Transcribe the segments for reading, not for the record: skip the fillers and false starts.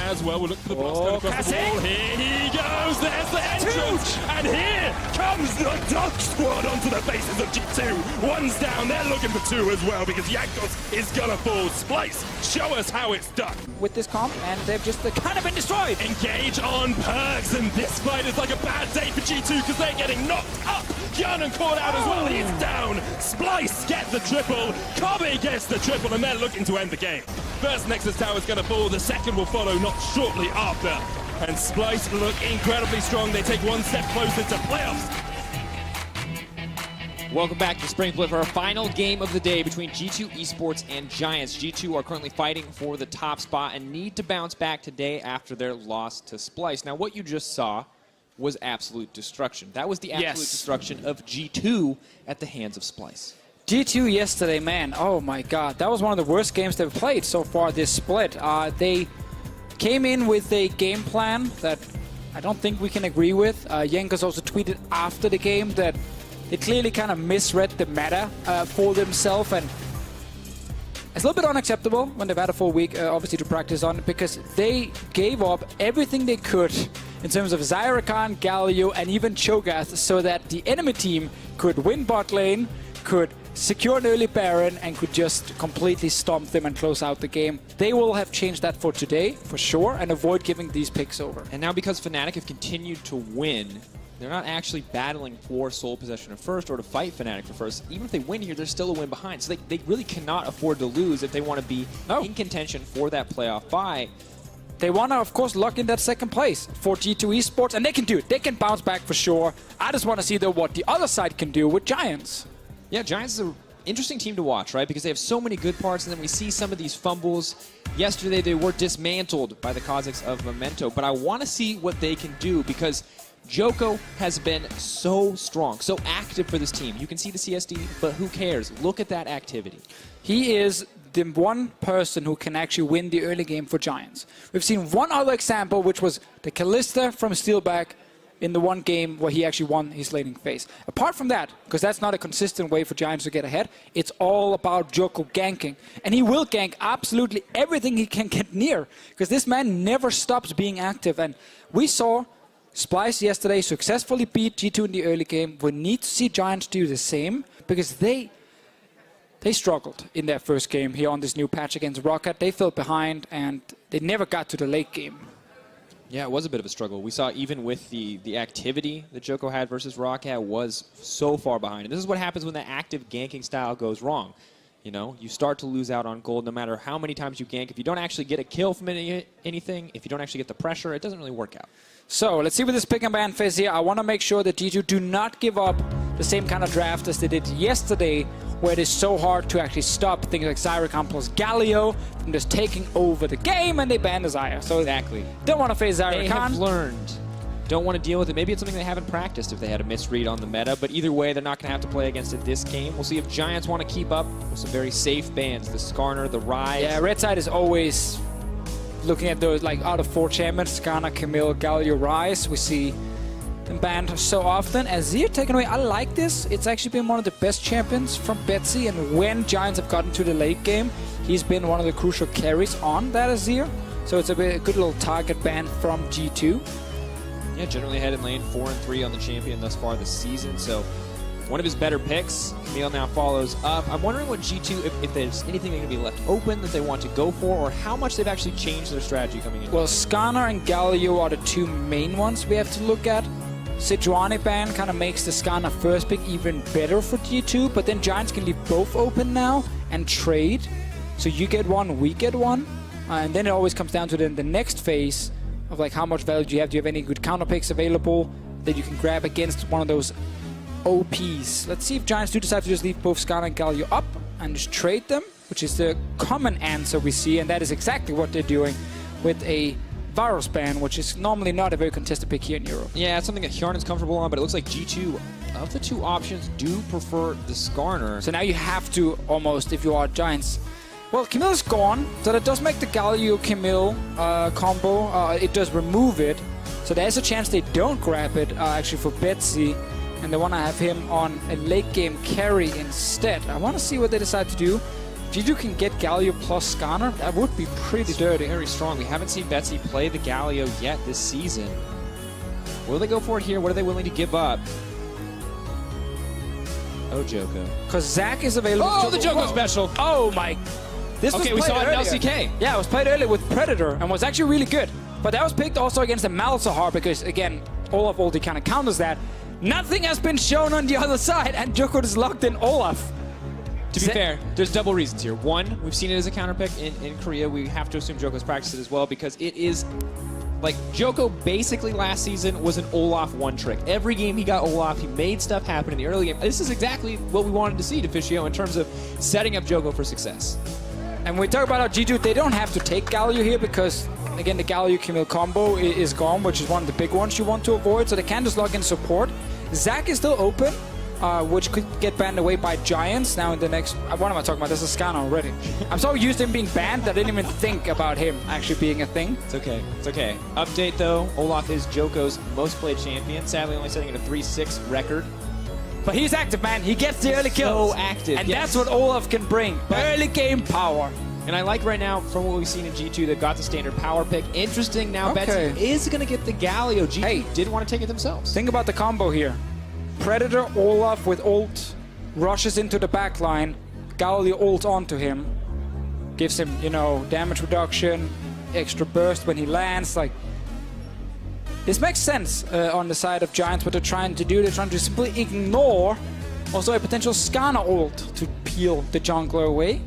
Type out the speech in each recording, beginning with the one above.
as well. We'll look for the blast going across the wall. Here he goes. There's the entrance. And here comes the Duck Squad onto the faces of G2. One's down. They're looking for two as well because Jankos is going to fall. Splice, show us how it's done. With this comp, and they've just kind of been destroyed. Engage on Perks, and this fight is like a bad day for G2 because they're getting knocked up. Kiernan caught out as well. He's down. Splice gets the triple. Kobe gets the triple, and they're looking to end the game. First Nexus Tower is going to fall. The second will follow not shortly after. And Splice look incredibly strong. They take one step closer to playoffs. Welcome back to Spring Split for our final game of the day between G2 Esports and Giants. G2 are currently fighting for the top spot and need to bounce back today after their loss to Splice. Now, what you just saw was absolute destruction. That was the absolute destruction of G2 at the hands of Splice. G2 yesterday, man, oh my god. That was one of the worst games they've played so far this split. They came in with a game plan that I don't think we can agree with. Jankos also tweeted after the game that they clearly kind of misread the meta for themselves, and it's a little bit unacceptable when they've had a full week, obviously, to practice on it, because they gave up everything they could in terms of Zyrakan, Galio, and even Cho'Gath, so that the enemy team could win bot lane, could secure an early Baron, and could just completely stomp them and close out the game. They will have changed that for today, for sure, and avoid giving these picks over. And now because Fnatic have continued to win, they're not actually battling for sole possession of first or to fight Fnatic for first. Even if they win here, there's still a win behind. So they really cannot afford to lose if they want to be in contention for that playoff bye. They want to, of course, lock in that second place for G2 Esports, and they can do it. They can bounce back for sure. I just want to see, though, what the other side can do with Giants. Yeah, Giants is an interesting team to watch, right? Because they have so many good parts, and then we see some of these fumbles. Yesterday, they were dismantled by the Kazakhs of Memento, but I want to see what they can do because Joko has been so strong, so active for this team. You can see the CSD, but who cares? Look at that activity. He is the one person who can actually win the early game for Giants. We've seen one other example, which was the Kalista from Steelback in the one game where he actually won his laning phase. Apart from that, because that's not a consistent way for Giants to get ahead, it's all about Joko ganking. And he will gank absolutely everything he can get near, because this man never stops being active. And we saw Splice yesterday successfully beat G2 in the early game. We need to see Giants do the same, because they struggled in their first game here on this new patch against Rocket. They fell behind, and they never got to the late game. Yeah, it was a bit of a struggle. We saw even with the activity that Joko had versus Rocket was so far behind. And this is what happens when the active ganking style goes wrong. You know, you start to lose out on gold no matter how many times you gank. If you don't actually get a kill from anything, if you don't actually get the pressure, it doesn't really work out. So, let's see with this pick and ban phase here. I want to make sure that G2 do not give up the same kind of draft as they did yesterday, where it is so hard to actually stop things like Zyrakan plus Galio from just taking over the game, and they ban the Zyra. So exactly. Don't want to face Zyrakan. They have learned. Don't want to deal with it. Maybe it's something they haven't practiced if they had a misread on the meta, but either way, they're not going to have to play against it this game. We'll see if Giants want to keep up with some very safe bans. The Skarner, the Rise. Yeah, Red Side is always looking at those, like, out of 4 champions, Skarner, Camille, Galio, Rise. We see them banned so often. Azir taken away. I like this. It's actually been one of the best champions from Betsy, and when Giants have gotten to the late game, he's been one of the crucial carries on that Azir. So it's a good little target ban from G2. Yeah, generally ahead in lane 4-3 on the champion thus far this season. So one of his better picks. Camille now follows up. I'm wondering what G2, if there's anything that can be left open that they want to go for, or how much they've actually changed their strategy coming in. Well, Skarner and Galio are the two main ones we have to look at. Sejuani ban kind of makes the Skarner first pick even better for G2, but then Giants can leave both open now and trade. So you get one, we get one. And then it always comes down to the next phase of, like, how much value do you have? Do you have any good counter picks available that you can grab against one of those OPs? Let's see if Giants do decide to just leave both Skarner and Galio up and just trade them, which is the common answer we see, and that is exactly what they're doing with a Varus ban, which is normally not a very contested pick here in Europe. Yeah, it's something that Kjarnan's comfortable on, but it looks like G2, of the two options, do prefer the Skarner. So now you have to almost, if you are Giants. Well, Camille's gone, so that does make the Galio-Camille combo. It does remove it, so there's a chance they don't grab it, actually, for Betsy, and they want to have him on a late game carry instead. I want to see what they decide to do. G2 can get Galio plus Skarner, that would be pretty dirty. Very strong. We haven't seen Betsy play the Galio yet this season. Will they go for it here? What are they willing to give up? Oh, Joko. Because Zach is available. Oh, the Joko special. Oh my. This was Okay, we played saw it in earlier. LCK. Yeah, it was played earlier with Predator and was actually really good. But that was picked also against the Malzahar because, again, Olaf ulti kind of counters that. Nothing has been shown on the other side, and Joko is locked in Olaf. To be fair, there's double reasons here. One, we've seen it as a counter pick in Korea. We have to assume Joko's practiced it as well because it is like Joko basically last season was an Olaf one trick. Every game he got Olaf, he made stuff happen in the early game. This is exactly what we wanted to see, Deficio, in terms of setting up Joko for success. And when we talk about how G2, they don't have to take Galio here because, again, the Galio-Camille combo is gone, which is one of the big ones you want to avoid, so they can just log in support. Zac is still open, which could get banned away by Giants now in the next... What am I talking about? This is Skarner already. I'm so used to him being banned that I didn't even think about him actually being a thing. It's okay. It's okay. Update, though. Olaf is Joko's most played champion, sadly only setting at a 3-6 record. But he's active, man. He gets the early kills. So active, and yes. that's what Olaf can bring. Early game power. And I like right now, from what we've seen in G2, they've got the standard power pick. Interesting now, Okay. Betsy is going to get the Galio. G2 didn't want to take it themselves. Think about the combo here. Predator, Olaf with ult, rushes into the back line. Galio ults onto him. Gives him, you know, damage reduction, extra burst when he lands. Like, this makes sense on the side of Giants, what they're trying to do. They're trying to simply ignore also a potential Skarner ult to peel the jungler away.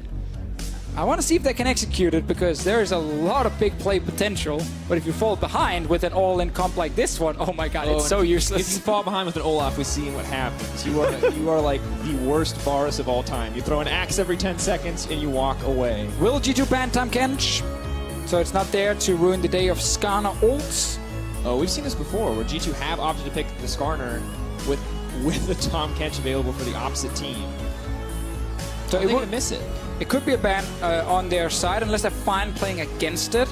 I want to see if they can execute it because there is a lot of big play potential. But if you fall behind with an all-in comp like this one, oh my god, it's so useless. If you fall behind with an Olaf, we see what happens. You are like the worst Varus of all time. You throw an axe every 10 seconds and you walk away. Will G2 ban Tahm Kench? So it's not there to ruin the day of Skarner ults. Oh, we've seen this before, where G2 have opted to pick the Skarner with the Tahm Kench available for the opposite team. So They're going to miss it. It could be a ban on their side, unless they're fine playing against it.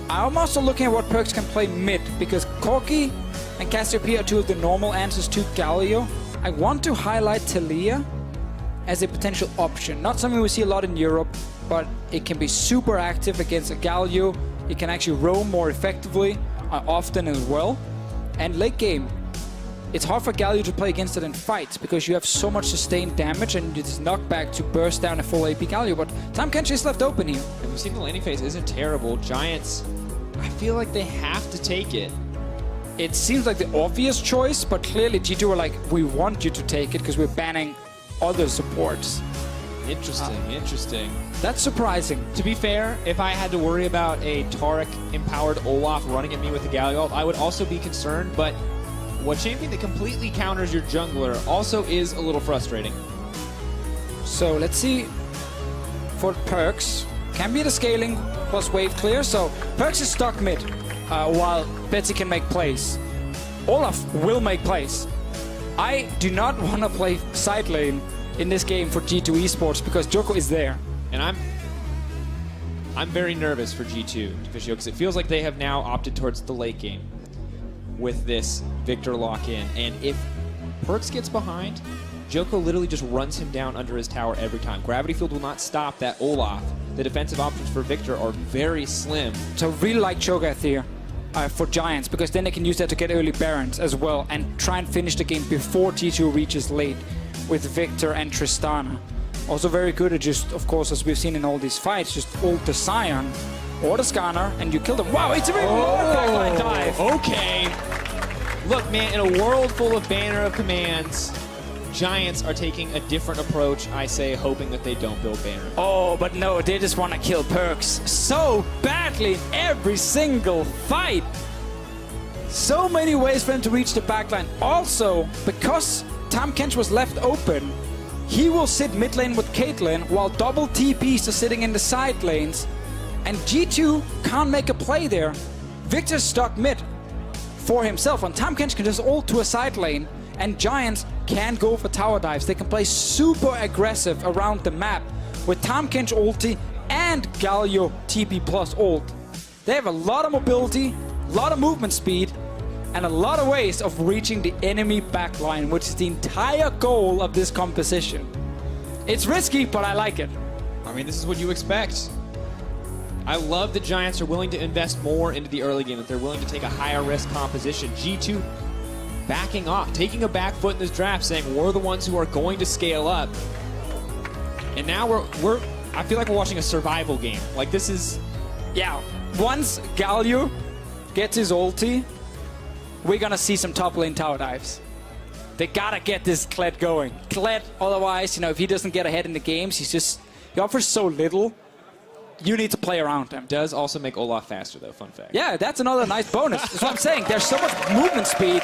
I'm also looking at what perks can play mid, because Corki and Cassiopeia are two of the normal answers to Galio. I want to highlight Talia as a potential option. Not something we see a lot in Europe, but it can be super active against a Galio. It can actually roam more effectively, often as well. And late game, it's hard for Galio to play against it in fights because you have so much sustained damage and this knockback to burst down a full AP Galio. But Tahm Kench is left open here. And we've seen the laning phase isn't terrible. Giants, I feel like they have to take it. It seems like the obvious choice, but clearly G2 are like, we want you to take it because we're banning other supports. Interesting. That's surprising. To be fair, if I had to worry about a Taric-empowered Olaf running at me with the Galio, I would also be concerned, but what champion that completely counters your jungler also is a little frustrating. So let's see for perks. Can be the scaling plus wave clear, so perks is stuck mid while Betsy can make plays. Olaf will make plays. I do not want to play side lane in this game for G2 Esports because Joko is there. And I'm very nervous for G2, Deficio, because it feels like they have now opted towards the late game with this Victor lock-in. And if Perks gets behind, Joko literally just runs him down under his tower every time. Gravity Field will not stop that Olaf. The defensive options for Victor are very slim. So really like Cho'Gath here for Giants, because then they can use that to get early Barons as well and try and finish the game before G2 reaches late with Victor and Tristana. Also very good at just, of course, as we've seen in all these fights, just ult the Scion or the Skarner and you kill them. Wow, it's a very backline dive. Okay. Look, man, in a world full of banner of commands, Giants are taking a different approach, I say, hoping that they don't build banner. Oh, but no, they just want to kill Perks so badly in every single fight. So many ways for him to reach the backline. Also, because Tahm Kench was left open, he will sit mid lane with Caitlyn while double TPs are sitting in the side lanes. And G2 can't make a play there. Victor's stuck mid for himself, and Tahm Kench can just ult to a side lane, and Giants can go for tower dives. They can play super aggressive around the map with Tahm Kench ulti and Galio TP plus ult. They have a lot of mobility, a lot of movement speed, and a lot of ways of reaching the enemy backline, which is the entire goal of this composition. It's risky, but I like it. I mean, this is what you expect. I love that Giants are willing to invest more into the early game, that they're willing to take a higher risk composition. G2 backing off, taking a back foot in this draft, saying we're the ones who are going to scale up. And now I feel like we're watching a survival game. Like this is... Yeah, once Galio gets his ulti, we're gonna see some top lane tower dives. They gotta get this Kled going. Kled, otherwise, if he doesn't get ahead in the games, he offers so little. You need to play around him. Does also make Olaf faster, though. Fun fact. Yeah, that's another nice bonus. That's what I'm saying. There's so much movement speed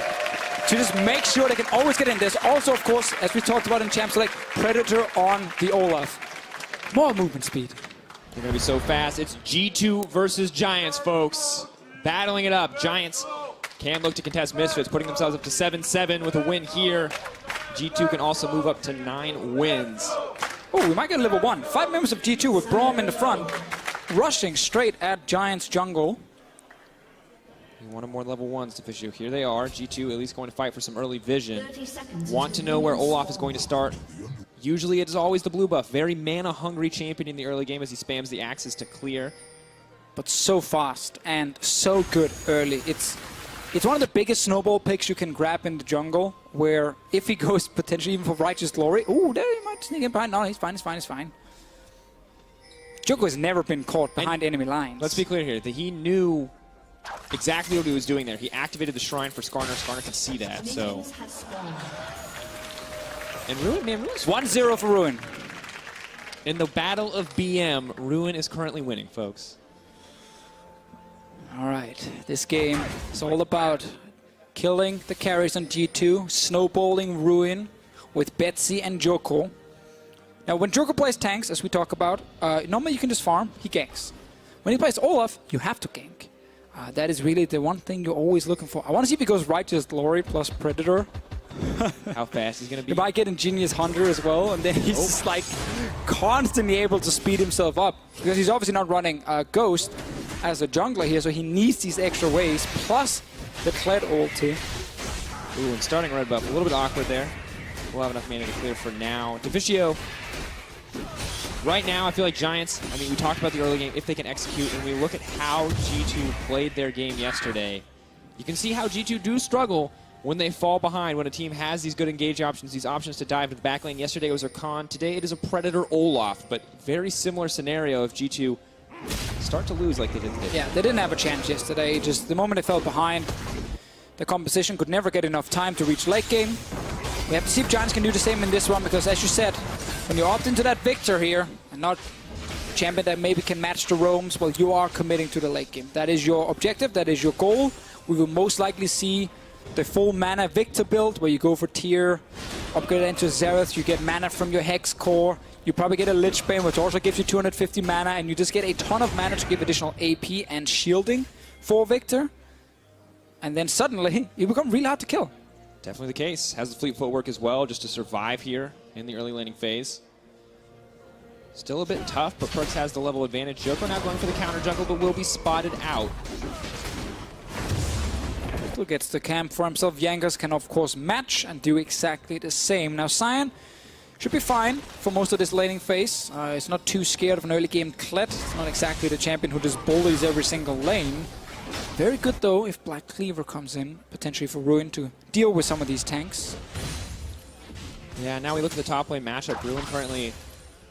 to just make sure they can always get in. There's also, of course, as we talked about in Champs Select, Predator on the Olaf. More movement speed. They're going to be so fast. It's G2 versus Giants, folks. Battling it up. Giants can look to contest Misfits, putting themselves up to 7-7 with a win here. G2 can also move up to 9 wins. Oh, we might get a level 1. 5 members of G2 with Braum in the front, rushing straight at Giants jungle. You wanted more level 1s, Deficio. Here they are. G2 at least going to fight for some early vision. Want to know where Olaf is going to start. Usually it is always the blue buff. Very mana-hungry champion in the early game as he spams the axes to clear. But so fast and so good early. It's one of the biggest snowball picks you can grab in the jungle, where if he goes potentially even for Righteous Glory, ooh, there he might sneak in behind. No, he's fine, he's fine, he's fine. Joko has never been caught behind enemy lines. Let's be clear here, that he knew exactly what he was doing there. He activated the shrine for Skarner. Skarner can see that, so... And Ruin, man, Ruin's 1-0 for Ruin. In the battle of BM, Ruin is currently winning, folks. All right, this game is all about killing the carries on G2, snowballing Ruin with Betsy and Joko. Now, when Joko plays tanks, as we talk about, normally you can just farm, he ganks. When he plays Olaf, you have to gank. That is really the one thing you're always looking for. I want to see if he goes Righteous Glory plus Predator. How fast he's going to be. He might get Ingenious Hunter as well, and then he's just like constantly able to speed himself up. Because he's obviously not running Ghost as a jungler here, so he needs these extra ways, plus the Kled ulti. Ooh, and starting red buff. A little bit awkward there. We'll have enough mana to clear for now. Deficio. Right now, I feel like Giants, I mean, we talked about the early game, if they can execute, and we look at how G2 played their game yesterday, you can see how G2 do struggle when they fall behind, when a team has these good engage options, these options to dive to the back lane. Yesterday it was Rakan. Today it is a Predator Olaf, but very similar scenario if G2 start to lose like they did today. Yeah, they didn't have a chance yesterday. Just the moment they fell behind, the composition could never get enough time to reach late game. We have to see if Giants can do the same in this one, because as you said, when you opt into that Victor here, and not a champion that maybe can match the roams, well, you are committing to the late game. That is your objective, that is your goal. We will most likely see the full mana Victor build, where you go for tier, upgrade into Xerath, you get mana from your Hex Core, you probably get a Lich Bane, which also gives you 250 mana, and you just get a ton of mana to give additional AP and shielding for Victor. And then suddenly, you become really hard to kill. Definitely the case. Has the fleet footwork as well, just to survive here in the early laning phase. Still a bit tough, but Perks has the level advantage. Joko now going for the counter jungle, but will be spotted out. Still gets the camp for himself. Yangas can of course match and do exactly the same. Now Cyan should be fine for most of this laning phase. He's not too scared of an early game Kled. It's not exactly the champion who just bullies every single lane. Very good though if Black Cleaver comes in, potentially for Ruin to deal with some of these tanks. Yeah, now we look at the top lane matchup. Ruin currently,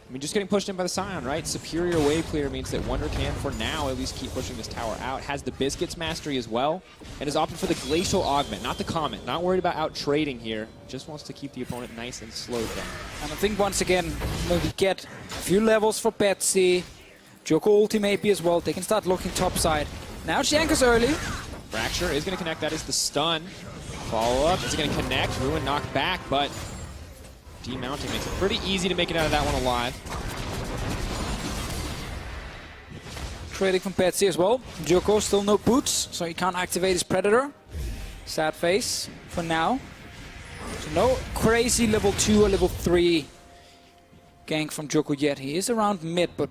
I mean, just getting pushed in by the Scion, right? Superior wave clear means that Wonder can, for now, at least keep pushing this tower out. Has the Biscuits mastery as well, and has opted for the Glacial Augment, not the Comet. Not worried about out-trading here. Just wants to keep the opponent nice and slowed down. And I think once again, maybe get a few levels for Betsy. Joko ulti maybe as well. They can start looking topside. Now Shanka's early. Fracture is going to connect. That is the stun. Follow-up. Is it going to connect? Ruin knocked back, but demounting makes it pretty easy to make it out of that one alive. Trading from Betsy as well. Joko still no boots, so he can't activate his Predator. Sad face for now. So no crazy level 2 or level 3 gank from Joko yet. He is around mid, but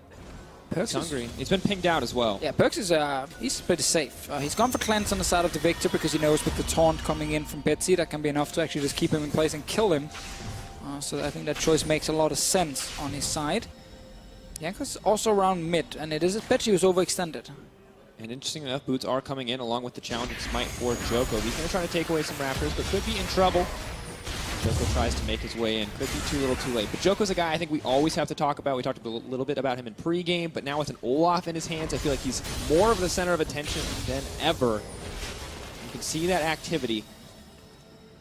Perks He's hungry. He's been pinged out as well. Yeah, Perks is he's pretty safe. He's gone for cleanse on the side of the Victor because he knows with the taunt coming in from Betsy, that can be enough to actually just keep him in place and kill him. So I think that choice makes a lot of sense on his side. Jankos also around mid, and it is a bet he was overextended. And interesting enough, boots are coming in along with the challenge of Smite for Joko. He's going to try to take away some Raptors, but could be in trouble. Joko tries to make his way in. Could be too little too late. But Joko's a guy I think we always have to talk about. We talked a little bit about him in pregame, but now with an Olaf in his hands, I feel like he's more of the center of attention than ever. You can see that activity.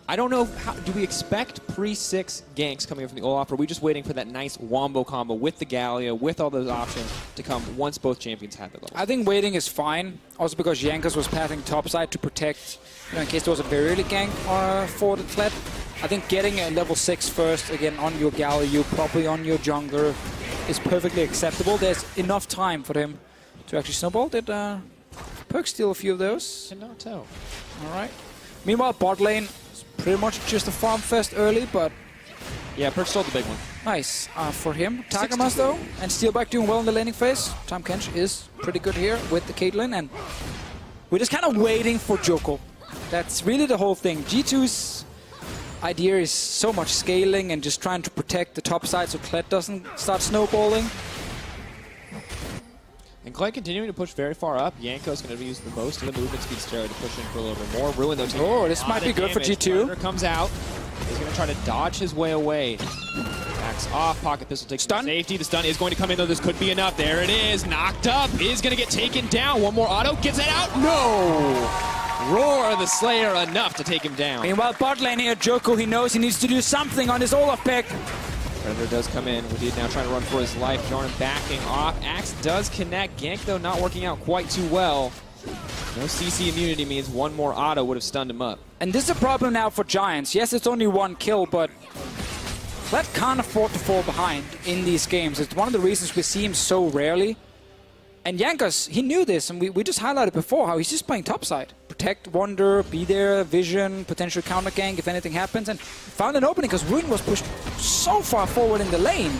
I don't know, do we expect pre-6 ganks coming from the Olaf, or are we just waiting for that nice wombo combo with the Gallia, with all those options to come once both champions have it level? I think waiting is fine, also because Jankos was pathing topside to protect, in case there was a very early gank for the Kled. I think getting a level 6 first, again, on your Gallia, probably on your jungler, is perfectly acceptable. There's enough time for him to actually snowball. Did Perk steal a few of those? Cannot tell. All right. Meanwhile, bot lane, pretty much just a farm fest early, but yeah, Perk stole the big one. Nice for him. Tagamas though, and Steelback doing well in the laning phase. Tahm Kench is pretty good here with the Caitlyn, and we're just kind of waiting for Joko. That's really the whole thing. G2's idea is so much scaling and just trying to protect the top side so Kled doesn't start snowballing. And Kled continuing to push very far up. Yanko's going to use the most of the movement speed steroid to push in for a little bit more. Ruin those. Oh, this might be good for G2. Runner comes out. He's going to try to dodge his way away. Backs off. Pocket pistol takes stun. Safety. The stun is going to come in, though. This could be enough. There it is. Knocked up. Is going to get taken down. One more auto. Gets it out. No! Roar of the Slayer enough to take him down. Meanwhile, bot lane here, Joko, he knows he needs to do something on his Olaf pick. Predator does come in. Wadid now trying to run for his life. Jarn backing off. Axe does connect. Gank, though, not working out quite too well. No CC immunity means one more auto would have stunned him up. And this is a problem now for Giants. Yes, it's only one kill, but Kled can't afford to fall behind in these games. It's one of the reasons we see him so rarely. And Jankos, he knew this, and we just highlighted before how he's just playing topside. Protect, wander, be there, vision, potential counter gank if anything happens, and found an opening because Ruin was pushed so far forward in the lane.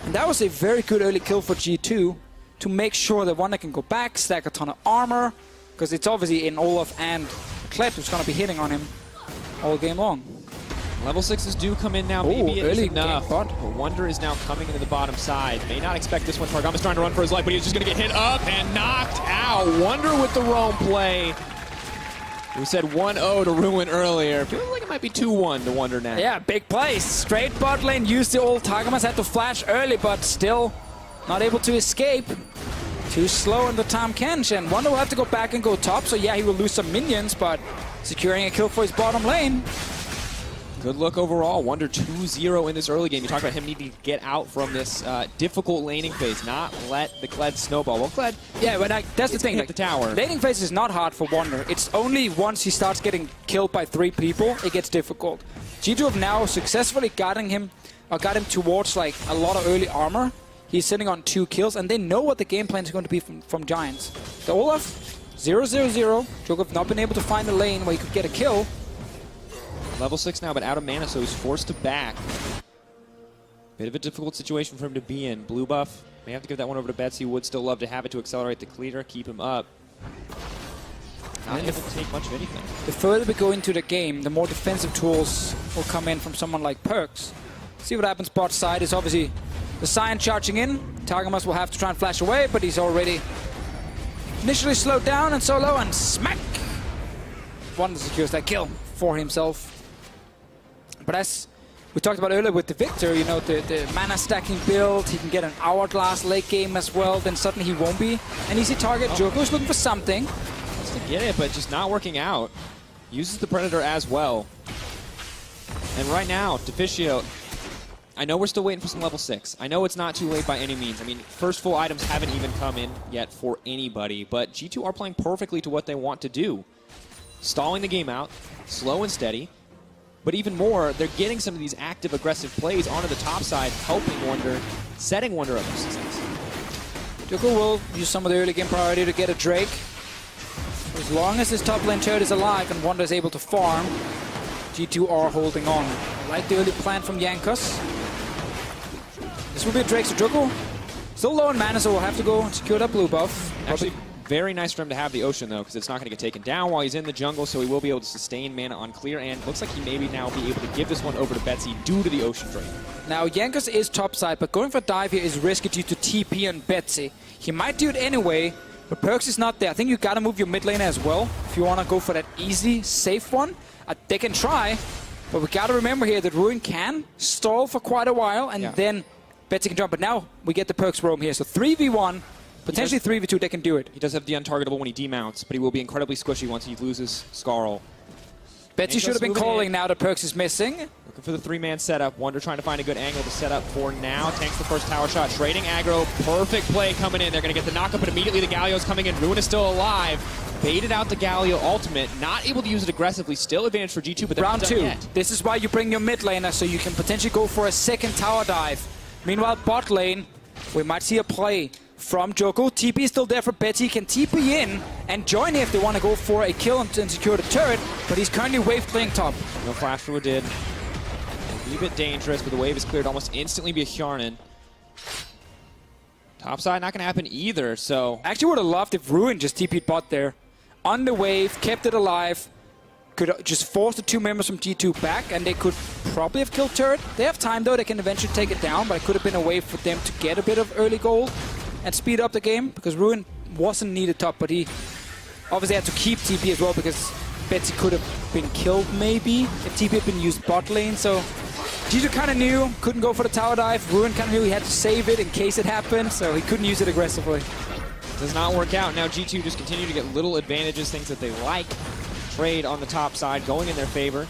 And that was a very good early kill for G2 to make sure that Wander can go back, stack a ton of armor, because it's obviously in Olaf and Kled who's going to be hitting on him all game long. Level 6s do come in now. Ooh, Maybe it is early enough. But Wonder is now coming into the bottom side. May not expect this one. Targama's trying to run for his life, but he's just going to get hit up and knocked out. Wonder with the roam play. We said 1-0 to Ruin earlier. Feels like it might be 2-1 to Wonder now. Yeah, big plays. Straight bot lane. Used the old Tagamas. Had to flash early, but still not able to escape. Too slow in the Tahm Kench. And Wonder will have to go back and go top. So yeah, he will lose some minions, but securing a kill for his bottom lane. Good look overall. Wonder 2-0 in this early game. You talked about him needing to get out from this difficult laning phase, not let the Kled snowball. Well, Kled, yeah, but that's the thing. Hit the tower. Laning phase is not hard for Wonder. It's only once he starts getting killed by 3 people, it gets difficult. G2 have now successfully got him towards like a lot of early armor. He's sitting on 2 kills, and they know what the game plan is going to be from Giants. The Olaf, 0-0-0. Joko have not been able to find a lane where he could get a kill. Level 6 now, but out of mana, so he's forced to back. Bit of a difficult situation for him to be in. Blue buff, may have to give that one over to Betsy. Would still love to have it to accelerate the cleaner, keep him up. Not able to take much of anything. The further we go into the game, the more defensive tools will come in from someone like Perks. See what happens bot side is obviously the Sion charging in. Tagamas will have to try and flash away, but he's already initially slowed down and solo, and smack! Wonder secures that kill for himself. But as we talked about earlier with the Victor, you know, the mana stacking build, he can get an hourglass late game as well, then suddenly he won't be an easy target. Joko's looking for something. Wants to get it, but just not working out. Uses the Predator as well. And right now, Deficio, I know we're still waiting for some level 6. I know it's not too late by any means. I mean, first full items haven't even come in yet for anybody, but G2 are playing perfectly to what they want to do. Stalling the game out, slow and steady. But even more, they're getting some of these active, aggressive plays onto the top side, helping Wonder, setting Wonder up for success. Joko will use some of the early game priority to get a Drake. As long as his top lane turret is alive and Wonder is able to farm, G2 are holding on. I like the early plan from Jankos. This will be a Drake, so Joko still low in mana, so we'll have to go and secure that blue buff. Actually, Very nice for him to have the Ocean, though, because it's not going to get taken down while he's in the jungle, so he will be able to sustain mana on clear, and looks like he maybe now be able to give this one over to Betsy due to the Ocean Drain. Now, Jankos is topside, but going for a dive here is risky due to TP and Betsy. He might do it anyway, but Perks is not there. I think you got to move your mid lane as well if you want to go for that easy, safe one. They can try, but we got to remember here that Ruin can stall for quite a while, and then Betsy can jump. But now we get the Perks roam here, so 3v1. Potentially 3v2, they can do it. He does have the untargetable when he demounts, but he will be incredibly squishy once he loses Scarl. Betsy should have been calling now that Perks is missing. Looking for the three-man setup. Wonder trying to find a good angle to set up for now. Tanks the first tower shot. Trading aggro. Perfect play coming in. They're going to get the knockup, but immediately the Galio's coming in. Ruin is still alive. Baited out the Galio ultimate. Not able to use it aggressively. Still advantage for G2, but they're not done yet. This is why you bring your mid laner, so you can potentially go for a second tower dive. Meanwhile, bot lane, we might see a play from Joko. TP is still there for Betsy. Can TP in and join if they want to go for a kill and secure the turret, but he's currently wave playing top. No flash for Did. A wee bit dangerous, but the wave is cleared almost instantly via Hjarnan. Topside not going to happen either, so... Actually would have loved if Ruin just TP'd bot there. On the wave, kept it alive, could just force the two members from G2 back, and they could probably have killed turret. They have time though, they can eventually take it down, but it could have been a way for them to get a bit of early gold and speed up the game, because Ruin wasn't needed top, but he obviously had to keep TP as well, because Betsy could have been killed maybe if TP had been used bot lane. So G2 kind of knew, couldn't go for the tower dive. Ruin kind of knew he had to save it in case it happened, so he couldn't use it aggressively. Does not work out. Now G2 just continue to get little advantages, things that they like. Trade on the top side, going in their favor.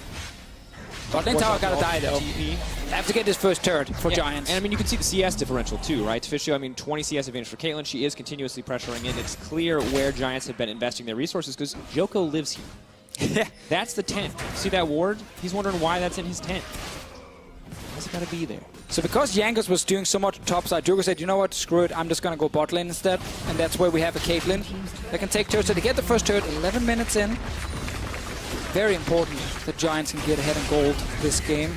Bot lane tower gotta die though. They have to get this first turret for Giants. And I mean, you can see the CS differential too, right? Fishu, I mean, 20 CS advantage for Caitlyn. She is continuously pressuring in. It's clear where Giants have been investing their resources because Joko lives here. That's the tent. See that ward? He's wondering why that's in his tent. Why's it gotta be there? So because Jankos was doing so much topside, Joko said, you know what, screw it, I'm just gonna go bot lane instead. And that's where we have a Caitlyn that can take turrets. So they get the first turret 11 minutes in. Very important that Giants can get ahead in gold this game.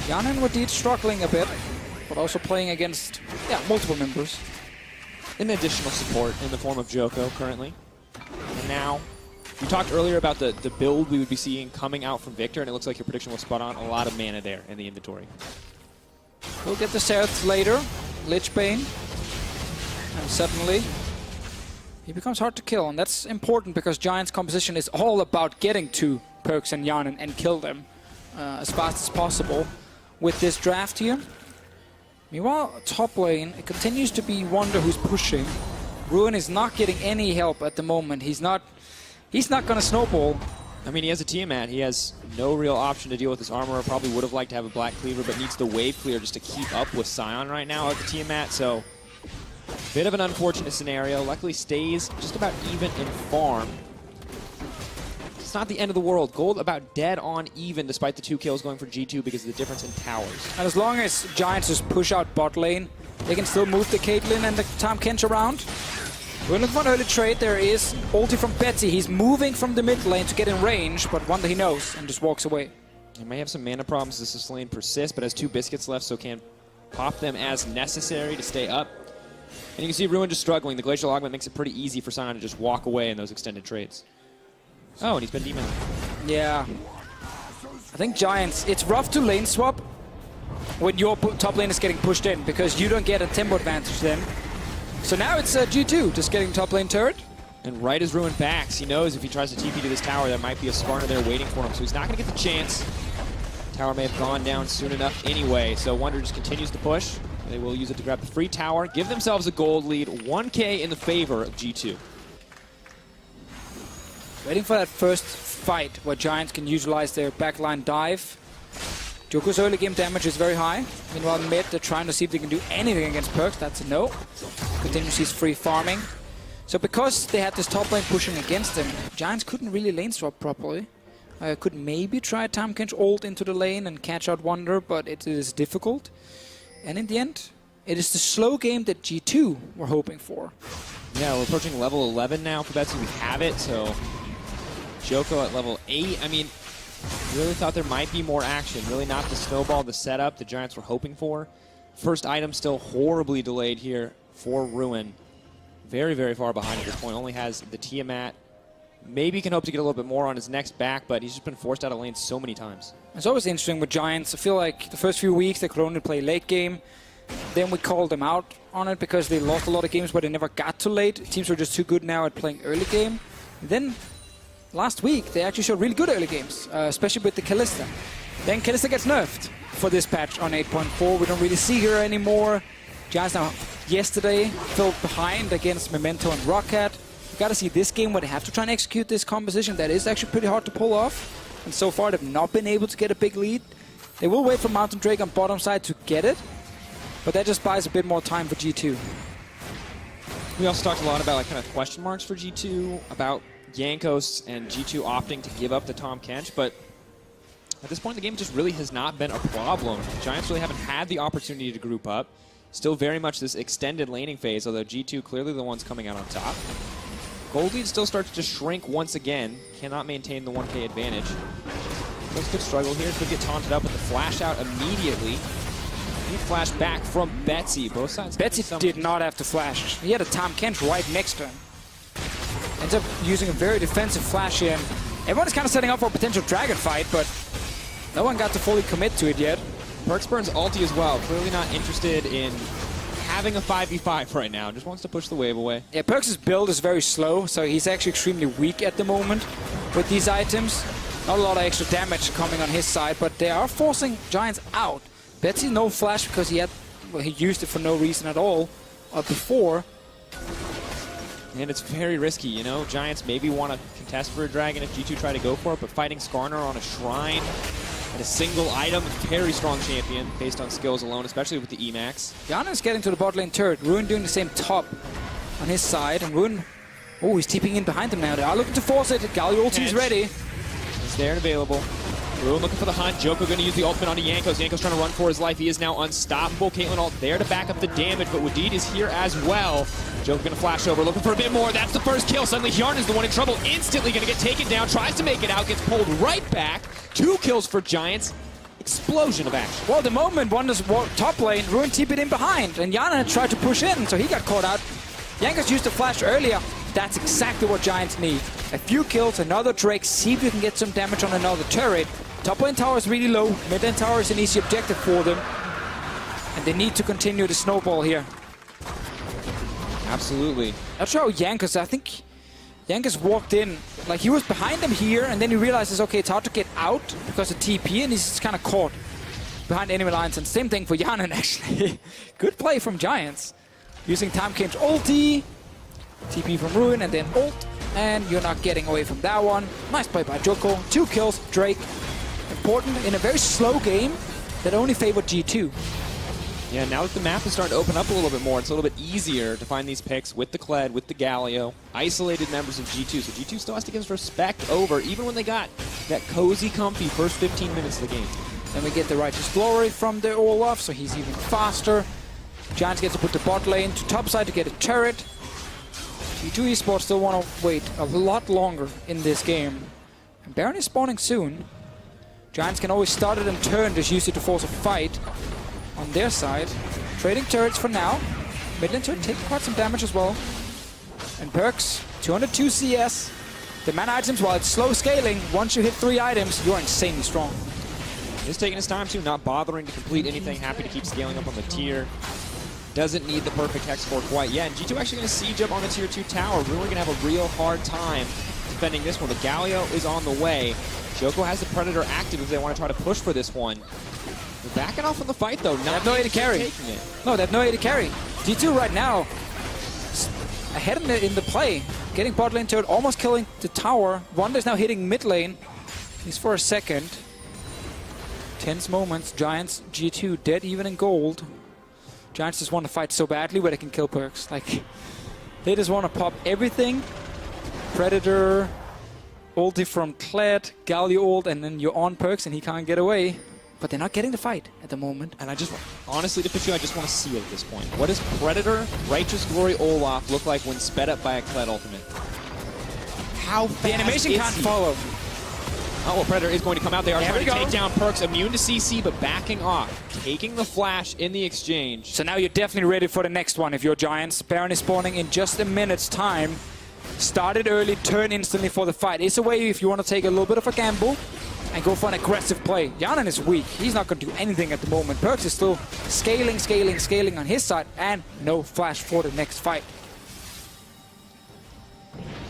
Hjarnan and Wadid struggling a bit, but also playing against multiple members. An additional support in the form of Joko currently. And now, we talked earlier about the build we would be seeing coming out from Victor, and it looks like your prediction was spot on. A lot of mana there in the inventory. We'll get the Seraph later. Lich Bane. And suddenly, he becomes hard to kill, and that's important because Giants' composition is all about getting to Perks and Hjarnan and kill them as fast as possible with this draft here. Meanwhile, top lane, it continues to be Wonder who's pushing. Ruin is not getting any help at the moment. He's not going to snowball. I mean, he has a Tiamat. He has no real option to deal with this armor. Probably would have liked to have a Black Cleaver, but needs the wave clear just to keep up with Sion right now at the Tiamat, so... Bit of an unfortunate scenario. Luckily stays just about even in farm. It's not the end of the world. Gold about dead on even despite the 2 kills going for G2 because of the difference in towers. And as long as Giants just push out bot lane, they can still move the Caitlyn and the Tahm Kench around. We're looking for an early trade. There is ulti from Betsy. He's moving from the mid lane to get in range, but Wonder he knows and just walks away. He may have some mana problems as this lane persists, but has 2 biscuits left, so can pop them as necessary to stay up. And you can see Ruin just struggling. The Glacial Augment makes it pretty easy for Sion to just walk away in those extended trades. Oh, and he's been demoned. Yeah. I think Giants, it's rough to lane swap when your top lane is getting pushed in because you don't get a tempo advantage then. So now it's G2 just getting top lane turret. And right as Ruin backs, he knows if he tries to TP to this tower, there might be a Skarner there waiting for him, so he's not going to get the chance. Tower may have gone down soon enough anyway, so Wonder just continues to push. They will use it to grab the free tower, give themselves a gold lead, 1K in the favor of G2. Waiting for that first fight where Giants can utilize their backline dive. Joko's early game damage is very high. Meanwhile, mid, they're trying to see if they can do anything against Perks. That's a no. Continues his free farming. So because they had this top lane pushing against them, Giants couldn't really lane swap properly. Could maybe try Tahm Kench ult into the lane and catch out Wonder, but it is difficult. And in the end, it is the slow game that G2 were hoping for. Yeah, we're approaching level 11 now for Betsy. We have it, so Joko at level 8. I mean, really thought there might be more action. Really not the snowball, the setup the Giants were hoping for. First item still horribly delayed here for Ruin. very, very far behind at this point. Only has the Tiamat. Maybe can hope to get a little bit more on his next back, but he's just been forced out of lane so many times. It's always interesting with Giants. I feel like the first few weeks they could only play late game. Then we called them out on it because they lost a lot of games, but they never got to late. Teams were just too good now at playing early game. Then last week they actually showed really good early games, especially with the Kalista. Then Kalista gets nerfed for this patch on 8.4. We don't really see her anymore. Giants now yesterday fell behind against Memento and Rocket. You gotta see this game where they have to try and execute this composition that is actually pretty hard to pull off. And so far they've not been able to get a big lead. They will wait for Mountain Drake on bottom side to get it, but that just buys a bit more time for G2. We also talked a lot about kind of question marks for G2, about Jankos and G2 opting to give up the Tahm Kench, but at this point the game just really has not been a problem. The Giants really haven't had the opportunity to group up. Still very much this extended laning phase, although G2 clearly the ones coming out on top. Gold lead still starts to shrink once again. Cannot maintain the 1K advantage. Those could struggle here. Could get taunted up with the flash out immediately. He flash back from Betsy. Both sides. Betsy did not have to flash. He had a Tahm Kench right next to him. Ends up using a very defensive flash here. Everyone is kind of setting up for a potential dragon fight, but no one got to fully commit to it yet. Perks burns ulti as well. Clearly not interested in having a 5v5 right now. Just wants to push the wave away. Yeah, Perks' build is very slow, so he's actually extremely weak at the moment with these items. Not a lot of extra damage coming on his side, but they are forcing Giants out. Betsy no flash because he used it for no reason at all before. And it's very risky, you know. Giants maybe want to contest for a dragon if G2 try to go for it, but fighting Skarner on a shrine and a single item, very strong champion based on skills alone, especially with the Emax. Yana is getting to the bot lane turret. Ruin doing the same top on his side, and Ruin, oh, he's TPing in behind them now. They are looking to force it. Galio ulti is ready. It's there and available. Ruin looking for the hunt. Joko going to use the ultimate onto Jankos. Jankos trying to run for his life. He is now unstoppable. Caitlyn ult there to back up the damage, but Wadid is here as well. Joko going to flash over, looking for a bit more. That's the first kill. Suddenly Hjarn is the one in trouble. Instantly going to get taken down. Tries to make it out. Gets pulled right back. 2 kills for Giants. Explosion of action. Well, the moment Wonder's top lane, Ruin TP'd in behind, and Yana tried to push in, so he got caught out. Jankos used the flash earlier. That's exactly what Giants need. A few kills, another Drake, see if you can get some damage on another turret. Top lane tower is really low. Mid lane tower is an easy objective for them. And they need to continue the snowball here. Absolutely. Not sure how Jankos, I think Jankos walked in, like he was behind them here, and then he realizes, okay, it's hard to get out because of TP, and he's kind of caught behind enemy lines. And same thing for Yanan, actually. Good play from Giants. Using Tahm Kench ulti, TP from Ruin, and then ult, and you're not getting away from that one. Nice play by Joko. 2 kills, Drake. Important in a very slow game that only favored G2. Yeah, now that the map is starting to open up a little bit more, it's a little bit easier to find these picks with the Kled, with the Galio, isolated members of G2. So G2 still has to give us respect over, even when they got that cozy, comfy first 15 minutes of the game. Then we get the Righteous Glory from the Olaf, so he's even faster. Giants get to put the bot lane to top side to get a turret. G2 Esports still want to wait a lot longer in this game. And Baron is spawning soon. Giants can always start it and turn, just use it to force a fight on their side. Trading turrets for now. Mid lane turret taking quite some damage as well. And Perks, 202 CS. The mana items, while it's slow scaling, once you hit 3 items, you're insanely strong. He's taking his time too, not bothering to complete anything, happy to keep scaling up on the tier. Doesn't need the perfect hex for quite yet. And G2 actually going to siege up on the tier 2 tower. Really going to have a real hard time defending this one. The Galio is on the way. Joko has the Predator active if they want to try to push for this one. They're backing off from the fight though. They have no way to carry. No, they have no way to carry. G2 right now ahead in the play. Getting bot lane turret, almost killing the tower. Wonder's now hitting mid lane. He's for a second. Tense moments. Giants, G2 dead even in gold. Giants just want to fight so badly where they can kill Perks. Like, they just want to pop everything. Predator, ulti from Kled, Galio ult, and then you're on Perks and he can't get away. But they're not getting the fight at the moment. And I just, honestly, to pitch you, I just want to see it at this point. What does Predator, Righteous Glory, Olaf look like when sped up by a Kled ultimate? How fast the animation can't follow. Oh, well, Predator is going to come out. They are There trying we to go. take down Perks, immune to CC, but backing off. Taking the flash in the exchange. So now you're definitely ready for the next one if you're Giants. Baron is spawning in just a minute's time. Started early, turn instantly for the fight. It's a way if you want to take a little bit of a gamble and go for an aggressive play. Yanan is weak. He's not going to do anything at the moment. Perks is still scaling on his side, and no flash for the next fight.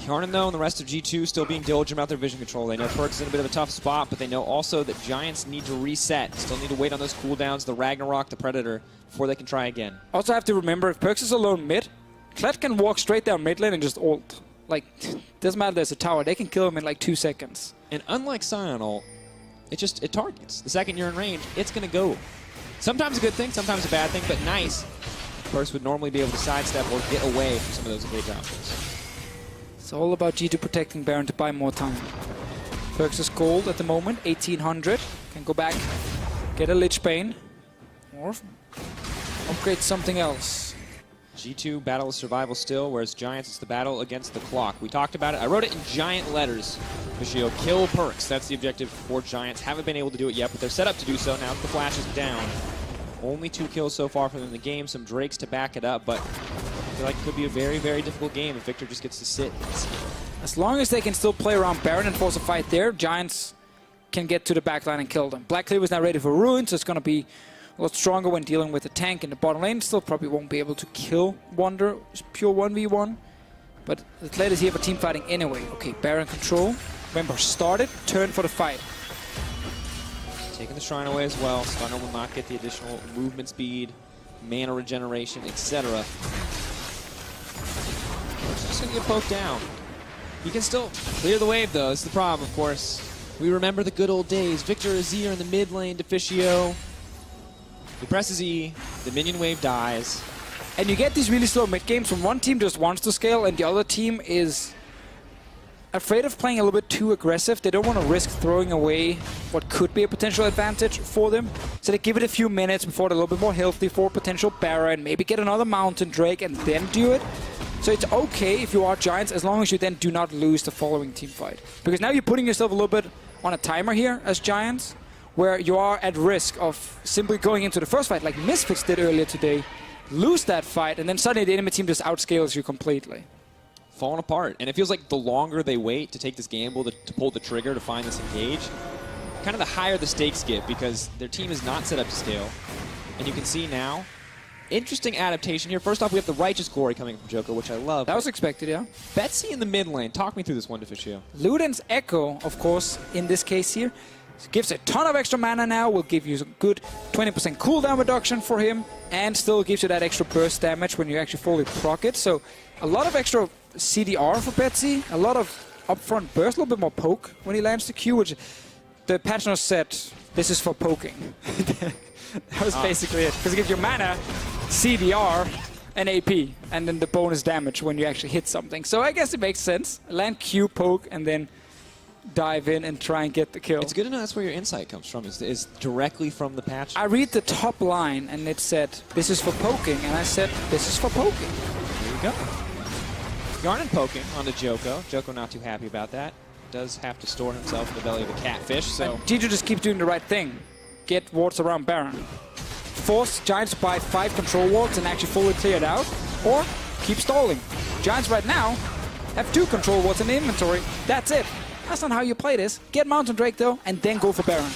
Yarnan, though, and the rest of G2 still being diligent about their vision control. They know Perks is in a bit of a tough spot, but they know also that Giants need to reset. Still need to wait on those cooldowns, the Ragnarok, the Predator, before they can try again. Also have to remember, if Perks is alone mid, Kled can walk straight down mid lane and just ult. Like, doesn't matter there's a tower. They can kill him in like 2 seconds. And unlike Sion ult, it targets. The second you're in range, it's going to go. Sometimes a good thing, sometimes a bad thing, but nice. Perks would normally be able to sidestep or get away from some of those engage options. It's all about G2 protecting Baron to buy more time. Perks is gold at the moment, 1800. Can go back, get a Lich Bane, or upgrade something else. G2 battle of survival still, whereas Giants, it's the battle against the clock. We talked about it. I wrote it in giant letters. Vishio, kill Perks. That's the objective for Giants. Haven't been able to do it yet, but they're set up to do so now that the flash is down. Only 2 kills so far for them in the game. Some Drakes to back it up, but I feel like it could be a very, very difficult game if Victor just gets to sit and see. As long as they can still play around Baron and force a fight there, Giants can get to the backline and kill them. Black Cleaver is now ready for Ruin, so it's going to be a lot stronger when dealing with the tank in the bottom lane. Still probably won't be able to kill Wonder. It's pure 1v1. But the Kled is here for team fighting anyway. Okay, Baron control. Remember, started, turn for the fight. Taking the Shrine away as well. Stunner will not get the additional movement speed, mana regeneration, etc. Just going to get poked down. He can still clear the wave, though. That's the problem, of course. We remember the good old days. Victor Azir in the mid lane, Deficio. He presses E, the minion wave dies. And you get these really slow mid games when one team just wants to scale and the other team is afraid of playing a little bit too aggressive. They don't want to risk throwing away what could be a potential advantage for them. So they give it a few minutes before they're a little bit more healthy for potential Baron, maybe get another Mountain Drake and then do it. So it's okay if you are Giants as long as you then do not lose the following team fight. Because now you're putting yourself a little bit on a timer here as Giants, where you are at risk of simply going into the first fight like Misfits did earlier today, lose that fight, and then suddenly the enemy team just outscales you completely. Falling apart. And it feels like the longer they wait to take this gamble, to pull the trigger to find this engage, kind of the higher the stakes get because their team is not set up to scale. And you can see now, interesting adaptation here. First off, we have the Righteous Glory coming from Joker, which I love. That was expected, yeah. Betsy in the mid lane. Talk me through this one, Deficio. Luden's Echo, of course, in this case here, gives a ton of extra mana now, will give you a good 20% cooldown reduction for him, and still gives you that extra burst damage when you actually fully proc it. So a lot of extra CDR for Betsy, a lot of upfront burst, a little bit more poke when he lands the Q, which the patch notes said, this is for poking. That was basically it. Because it gives you mana, CDR, and AP, and then the bonus damage when you actually hit something. So I guess it makes sense. Land Q, poke, and then dive in and try and get the kill. It's good to know that's where your insight comes from, is directly from the patch. I read the top line and it said, this is for poking, and I said, this is for poking. There you go. Yarnan poking onto Joko. Joko not too happy about that. Does have to store himself in the belly of a catfish, so... And G2 just keeps doing the right thing. Get wards around Baron. Force Giants to buy 5 control wards and actually fully clear it out, or keep stalling. Giants right now have 2 control wards in the inventory. That's it. That's not how you play this. Get Mountain Drake though, and then go for Baron.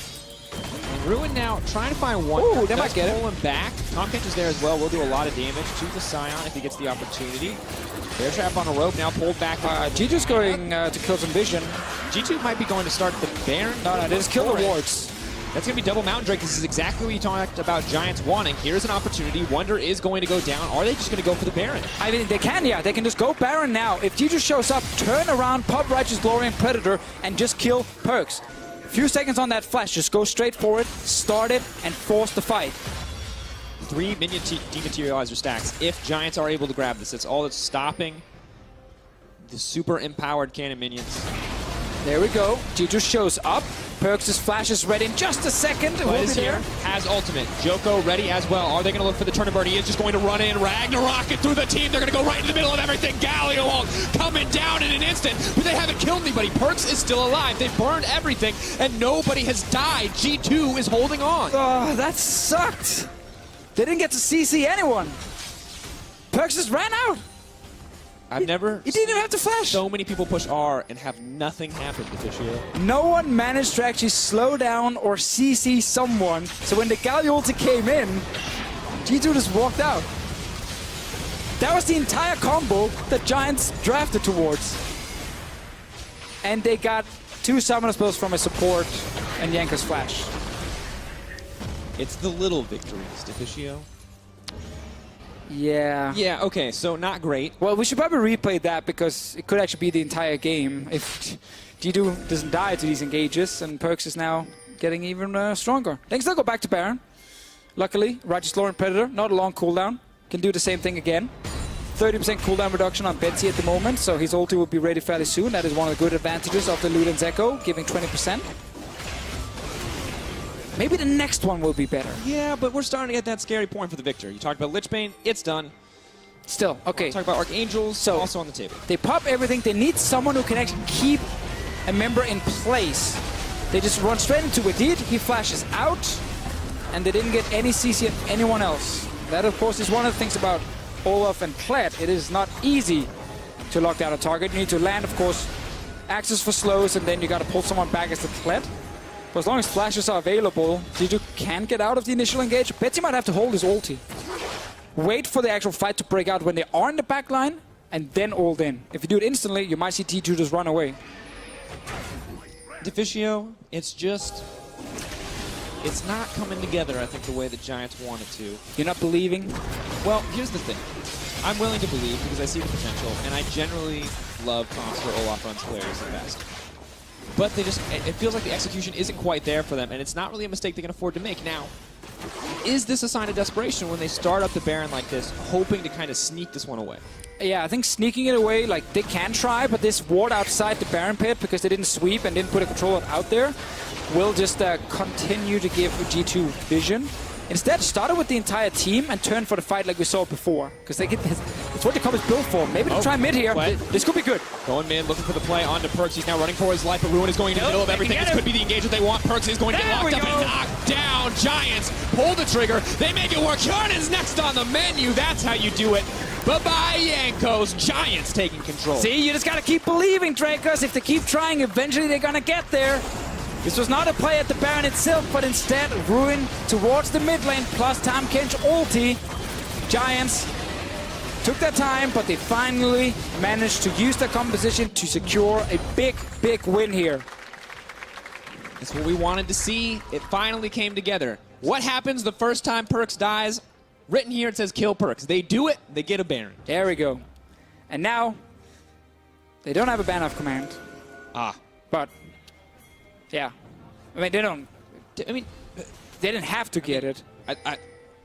Ruin now trying to find one. Ooh, they might get it. Pull him back. Comcatch is there as well. Will do a lot of damage to the Scion if he gets the opportunity. Bear trap on a rope now pulled back. G2's going to kill some vision. G2 might be going to start the Baron. No, they just kill the wards. That's going to be double Mountain Drake. This is exactly what you talked about Giants wanting. Here's an opportunity. Wonder is going to go down. Are they just going to go for the Baron? I mean, they can, yeah. They can just go Baron now. If G2 shows up, turn around, pop Righteous Glory and Predator, and just kill Perks. Few seconds on that flash. Just go straight for it, start it, and force the fight. 3 minion dematerializer stacks. If Giants are able to grab this, that's all that's stopping the super empowered cannon minions. There we go. G2 shows up. Perks' flash is ready in just a second. But is here, has ultimate. Joko ready as well. Are they going to look for the Turnibird? He is just going to run in. Ragnarok it through the team. They're going to go right in the middle of everything. Galio coming down in an instant, but they haven't killed anybody. Perks is still alive. They've burned everything, and nobody has died. G2 is holding on. Oh, that sucked. They didn't get to CC anyone. Perks just ran out. I've never He didn't even have to flash. so many people push R and have nothing happen to Officio. No one managed to actually slow down or CC someone. So when the Galio ulti came in, G2 just walked out. That was the entire combo that Giants drafted towards. And they got 2 summoner spells from a support and Yanko's flash. It's the little victories, Officio. Yeah. Yeah, okay, so not great. Well, we should probably replay that because it could actually be the entire game if G2 doesn't die to these engages, and Perks is now getting even stronger. They can still go back to Baron. Luckily, Righteous Lord and Predator, not a long cooldown, can do the same thing again. 30% cooldown reduction on Betsy at the moment, so his ulti will be ready fairly soon. That is one of the good advantages of the Luden's Echo, giving 20%. Maybe the next one will be better. Yeah, but we're starting to get that scary point for the victor. You talked about Lichbane, it's done. Still, okay. Talk about Archangels, So- also on the table. They pop everything. They need someone who can actually keep a member in place. They just run straight into Wadid. He flashes out, and they didn't get any CC of anyone else. That, of course, is one of the things about Olaf and Kled. It is not easy to lock down a target. You need to land, of course, access for slows, and then you got to pull someone back as the Kled. But as long as flashes are available, G2 can get out of the initial engage. Betsy might have to hold his ulti. Wait for the actual fight to break out when they are in the back line, and then ult in. If you do it instantly, you might see G2 just run away. Officio, it's not coming together, I think, the way the Giants want it to. You're not believing? Well, here's the thing. I'm willing to believe because I see the potential, and I generally love comps where Olaf runs players the best. But it feels like the execution isn't quite there for them, and it's not really a mistake they can afford to make. Now, is this a sign of desperation when they start up the Baron like this, hoping to kind of sneak this one away? Yeah, I think sneaking it away, like, they can try, but this ward outside the Baron pit, because they didn't sweep and didn't put a controller out there, will just continue to give G2 vision. Instead, started with the entire team and turned for the fight like we saw before. Because it's what the comp is built for. Maybe to try mid here. This could be good. Going mid, looking for the play onto Perks. He's now running for his life, but Ruin is going in the middle of everything. This could be the engagement they want. Perks is going to get locked up and knocked down. Giants pull the trigger. They make it work. Yarden's next on the menu. That's how you do it. Bye-bye, Yankos. Giants taking control. See, you just got to keep believing, Drakers. If they keep trying, eventually they're going to get there. This was not a play at the Baron itself, but instead Ruin towards the mid lane, plus Tahm Kench ulti. Giants took their time, but they finally managed to use their composition to secure a big, big win here. That's what we wanted to see. It finally came together. What happens the first time Perks dies? Written here, it says kill Perks. They do it, they get a Baron. There we go. And now, they don't have a ban off command. But, yeah. I mean, they don't... I mean, they didn't have to get it.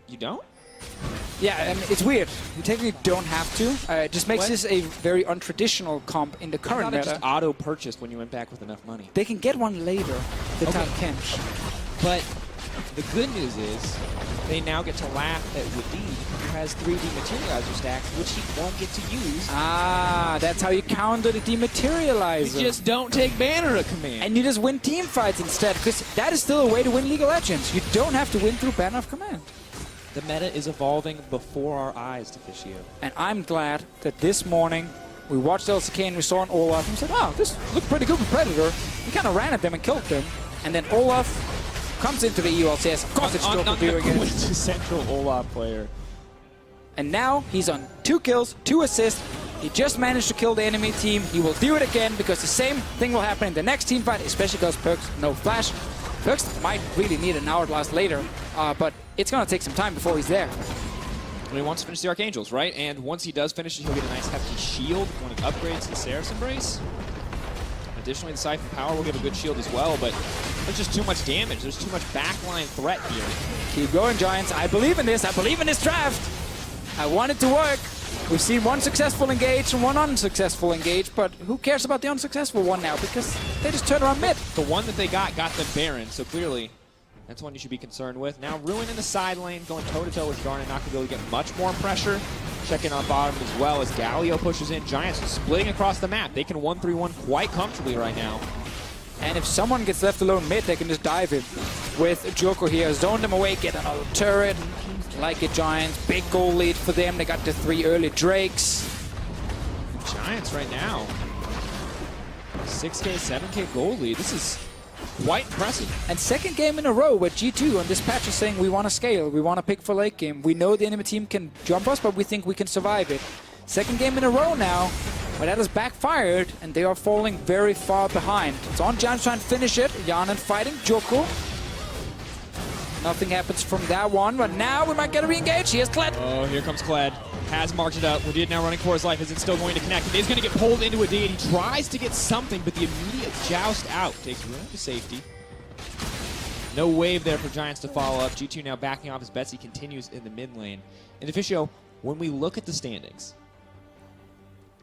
You don't? Yeah, I mean, it's weird. You technically don't have to. It just makes this a very untraditional comp in the current I thought it meta. just auto-purchased when you went back with enough money. They can get one later, the Tahm Kench. But the good news is they now get to laugh at Wadid, who has 3D materializer stacks, which he won't get to use. Ah, that's how you counter the dematerializer. You just don't take banner a command. And you just win team fights instead, because that is still a way to win League of Legends. You don't have to win through ban of command. The meta is evolving before our eyes, Officio. And I'm glad that this morning we watched LCK and we saw an Olaf and we said, oh, this looked pretty good with Predator. We kind of ran at them and killed them. And then Olaf comes into the EU LCS. Of course, it's still doing it. Quintessential Olaf player. And now he's on 2 kills, 2 assists. He just managed to kill the enemy team. He will do it again because the same thing will happen in the next team fight, especially because Perks no flash. Perks might really need an hourglass later, but it's going to take some time before he's there. And he wants to finish the Archangels, right? And once he does finish it, he'll get a nice hefty shield when it upgrades to Seraph's Embrace. Additionally, the Siphon Power will give a good shield as well, but there's just too much damage. There's too much backline threat here. Keep going, Giants. I believe in this. I believe in this draft. I want it to work. We've seen one successful engage and one unsuccessful engage, but who cares about the unsuccessful one now? Because they just turned around mid. The one that they got the Baron, so clearly that's one you should be concerned with. Now Ruin in the side lane, going toe-to-toe with Garnet, not going to be able to get much more pressure. Checking on bottom as well as Galio pushes in. Giants splitting across the map. They can 1-3-1 quite comfortably right now. And if someone gets left alone mid, they can just dive him. With Joko here, zone them away, get another turret. Like it, Giants. Big goal lead for them. They got the 3 early Drakes. Giants right now. 6K, 7K goal lead. This is quite impressive. And second game in a row where G2 on this patch is saying we want to scale, we want to pick for late game. We know the enemy team can jump us, but we think we can survive it. Second game in a row now, but that has backfired, and they are falling very far behind. It's on Giants trying to finish it. Yanan fighting Joko. Nothing happens from that one, but now we might get a re-engage. Here's Kled. Oh, here comes Kled. Has marked it up. Woodid now running for his life. Is it still going to connect? It is going to get pulled into a D, and he tries to get something, but the immediate joust out takes Ruin to safety. No wave there for Giants to follow up. G2 now backing off as Betsy continues in the mid lane. And Officio, when we look at the standings,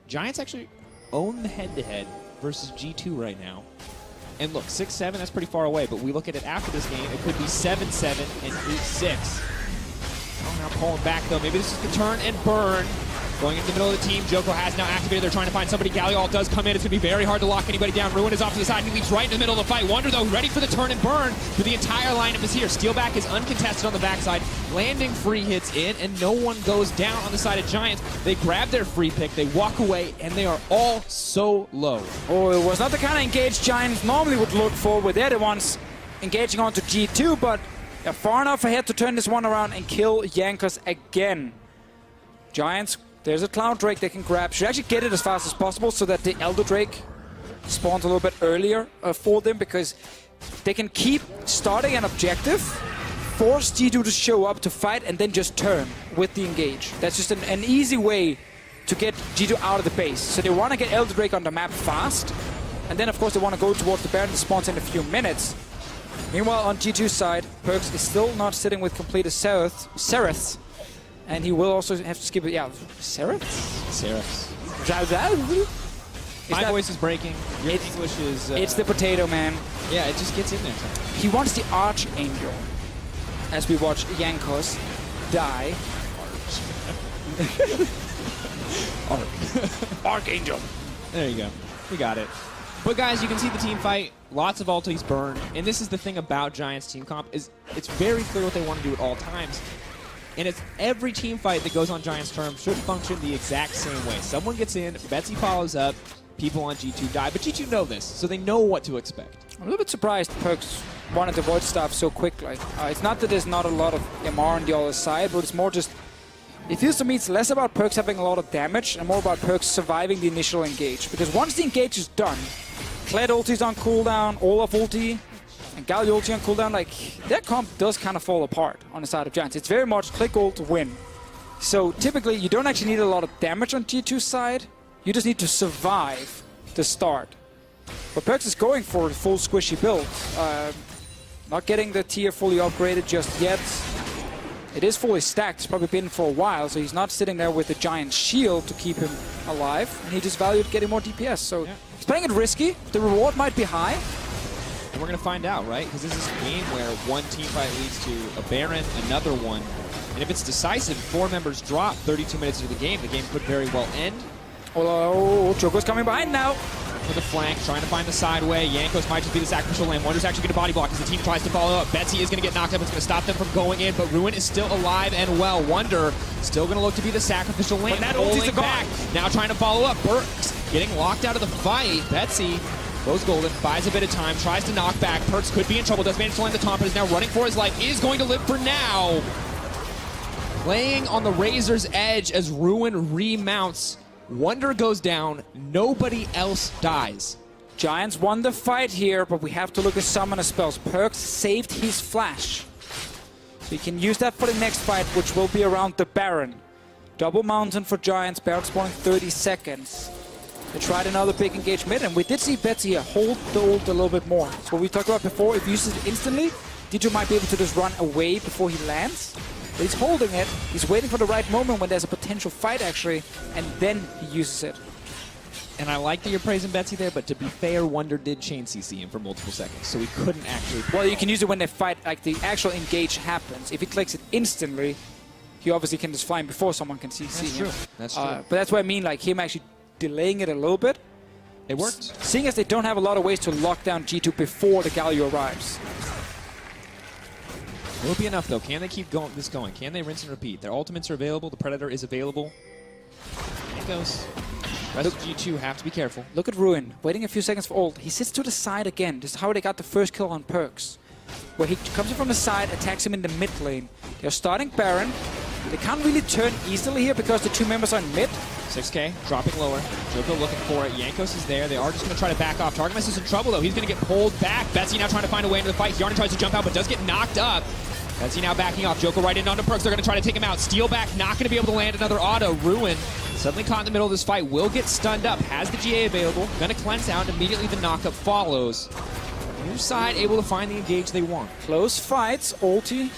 Giants actually own the head-to-head versus G2 right now. And look, 6-7, that's pretty far away, but we look at it after this game, it could be 7-7 and 8-6. Oh, now pulling back, though. Maybe this is the turn and burn. Going into the middle of the team, Joko has now activated. They're trying to find somebody. Galliol does come in. It's going to be very hard to lock anybody down. Ruin is off to the side. He leaps right in the middle of the fight. Wonder, though, ready for the turn and burn. But the entire lineup is here. Steelback is uncontested on the backside. Landing free hits in, and no one goes down on the side of Giants. They grab their free pick. They walk away, and they are all so low. Oh, it was not the kind of engage Giants normally would look for, with they're the ones engaging onto G2, but they're far enough ahead to turn this one around and kill Jankos again. Giants, there's a Cloud Drake they can grab. Should actually get it as fast as possible so that the Elder Drake spawns a little bit earlier for them, because they can keep starting an objective, force G2 to show up to fight, and then just turn with the engage. That's just an easy way to get G2 out of the base. So they want to get Elder Drake on the map fast, and then of course they want to go towards the Baron that spawns in a few minutes. Meanwhile, on G2's side, Perkz is still not sitting with completed Sereths, and he will also have to skip it. Yeah, Sereths? Sereths. My voice is breaking. Your English is... it's the potato, man. Yeah, it just gets in there. He wants the Archangel, as we watch Jankos die. Archangel. There you go. We got it. But guys, you can see the team fight. Lots of ultis burn. And this is the thing about Giants team comp, is it's very clear what they want to do at all times. And it's every team fight that goes on Giants' terms should function the exact same way. Someone gets in, Betsy follows up, people on G2 die. But G2 know this, so they know what to expect. I'm a little bit surprised Perkz wanted to avoid stuff so quickly. It's not that there's not a lot of MR on the other side, but it's more just... It feels to me it's less about Perkz having a lot of damage and more about Perkz surviving the initial engage. Because once the engage is done, Kled ulti's on cooldown, Olaf ulti, and Galio ulti on cooldown, like, their comp does kind of fall apart on the side of Giants. It's very much click ult to win. So typically, you don't actually need a lot of damage on G2's side. You just need to survive the start. But Perkz is going for a full squishy build. Not getting the tier fully upgraded just yet. It is fully stacked. It's probably been for a while, so he's not sitting there with a giant shield to keep him alive. And he just valued getting more DPS. So yeah, he's playing it risky. The reward might be high. And we're going to find out, right? Because this is a game where one team fight leads to a Baron, another one. And if it's decisive, 4 members drop 32 minutes into the game could very well end. Oh, Joko's coming behind now. For the flank, trying to find the sideway. Jankos might just be the sacrificial lamb. Wonder's actually going to body block as the team tries to follow up. Betsy is going to get knocked up. It's going to stop them from going in, but Ruin is still alive and well. Wonder still going to look to be the sacrificial lamb. But that ulti's back. Now trying to follow up. Perkz getting locked out of the fight. Betsy goes golden, buys a bit of time, tries to knock back. Perkz could be in trouble, does manage to land the taunt, but is now running for his life. Is going to live for now. Laying on the razor's edge as Ruin remounts. Wonder goes down. Nobody else dies. Giants won the fight here, but we have to look at summoner spells. Perkz saved his flash. So he can use that for the next fight, which will be around the Baron. Double mountain for Giants, Baron spawning 30 seconds. They tried another big engagement, and we did see Betsy hold the ult a little bit more. So what we talked about before, if he uses it instantly, D2 might be able to just run away before he lands. But he's holding it. He's waiting for the right moment when there's a potential fight, actually, and then he uses it. And I like that you're praising Betsy there, but to be fair, Wonder did chain CC him for multiple seconds, so he couldn't actually... Well, you can use it when they fight, like the actual engage happens. If he clicks it instantly, he obviously can just fly him before someone can CC That's him. true. That's true. But that's what I mean, like him actually delaying it a little bit. It worked. Seeing as they don't have a lot of ways to lock down G2 before the Galio arrives. Will it be enough, though? Can they keep this going? Can they rinse and repeat? Their ultimates are available. The Predator is available. It goes. Rest of G2 have to be careful. Look at Ruin, waiting a few seconds for ult. He sits to the side again. This is how they got the first kill on Perks. Where he comes in from the side, attacks him in the mid lane. They're starting Baron. They can't really turn easily here because the two members are in mid. 6K, dropping lower. Joko looking for it. Jankos is there. They are just going to try to back off. Targamas is in trouble, though. He's going to get pulled back. Betsy now trying to find a way into the fight. Yarn tries to jump out, but does get knocked up. Betsy now backing off. Joko right in onto Perks. They're going to try to take him out. Steal back, not going to be able to land another auto. Ruin, suddenly caught in the middle of this fight, will get stunned up. Has the GA available. Going to cleanse out. Immediately the knockup follows. New side able to find the engage they want. Close fights. Ulti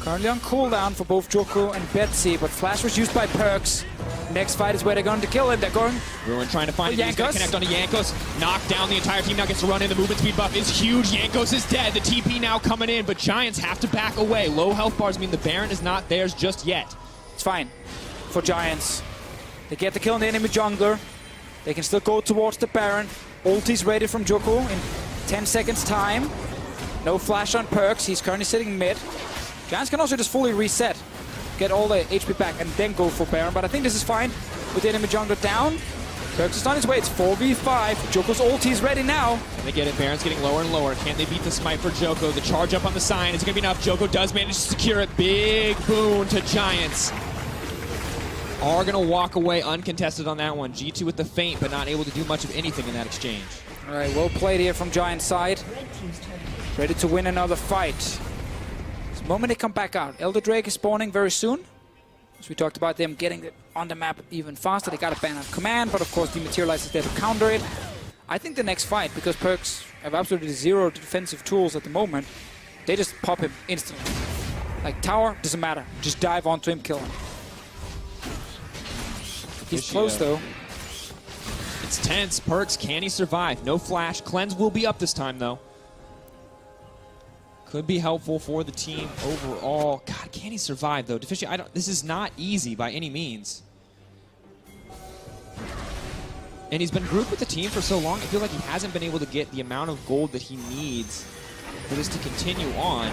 currently on cooldown for both Joko and Betsy, but Flash was used by Perks. Next fight is where they're going to kill him. They're going... Ruin trying to find it. He's going to connect onto Jankos. Knock down the entire team. Now gets to run in. The movement speed buff is huge. Jankos is dead. The TP now coming in, but Giants have to back away. Low health bars mean the Baron is not theirs just yet. It's fine for Giants. They get the kill on the enemy jungler. They can still go towards the Baron. Ulti's ready from Joko in 10 seconds time. No flash on Perks. He's currently sitting mid. Giants can also just fully reset, get all the HP back, and then go for Baron. But I think this is fine with the enemy jungler down. Perks is on his way. It's 4v5. Joko's ulti is ready now. And they get it. Baron's getting lower and lower. Can they beat the smite for Joko? The charge up on the sign. Is it going to be enough? Joko does manage to secure it. Big boon to Giants. Are going to walk away uncontested on that one. G2 with the feint, but not able to do much of anything in that exchange. All right, well played here from Giants' side. Ready to win another fight. The moment they come back out, Elder Drake is spawning very soon. As we talked about them getting it on the map even faster. They got a ban on command, but of course Dematerialize is there to counter it. I think the next fight, because Perks have absolutely zero defensive tools at the moment, they just pop him instantly. Like tower, doesn't matter. Just dive onto him, kill him. He's close though. It's tense. Perks, can he survive? No flash. Cleanse will be up this time though. Could be helpful for the team overall. God, can he survive though? Defici, this is not easy by any means. And he's been grouped with the team for so long, I feel like he hasn't been able to get the amount of gold that he needs for this to continue on.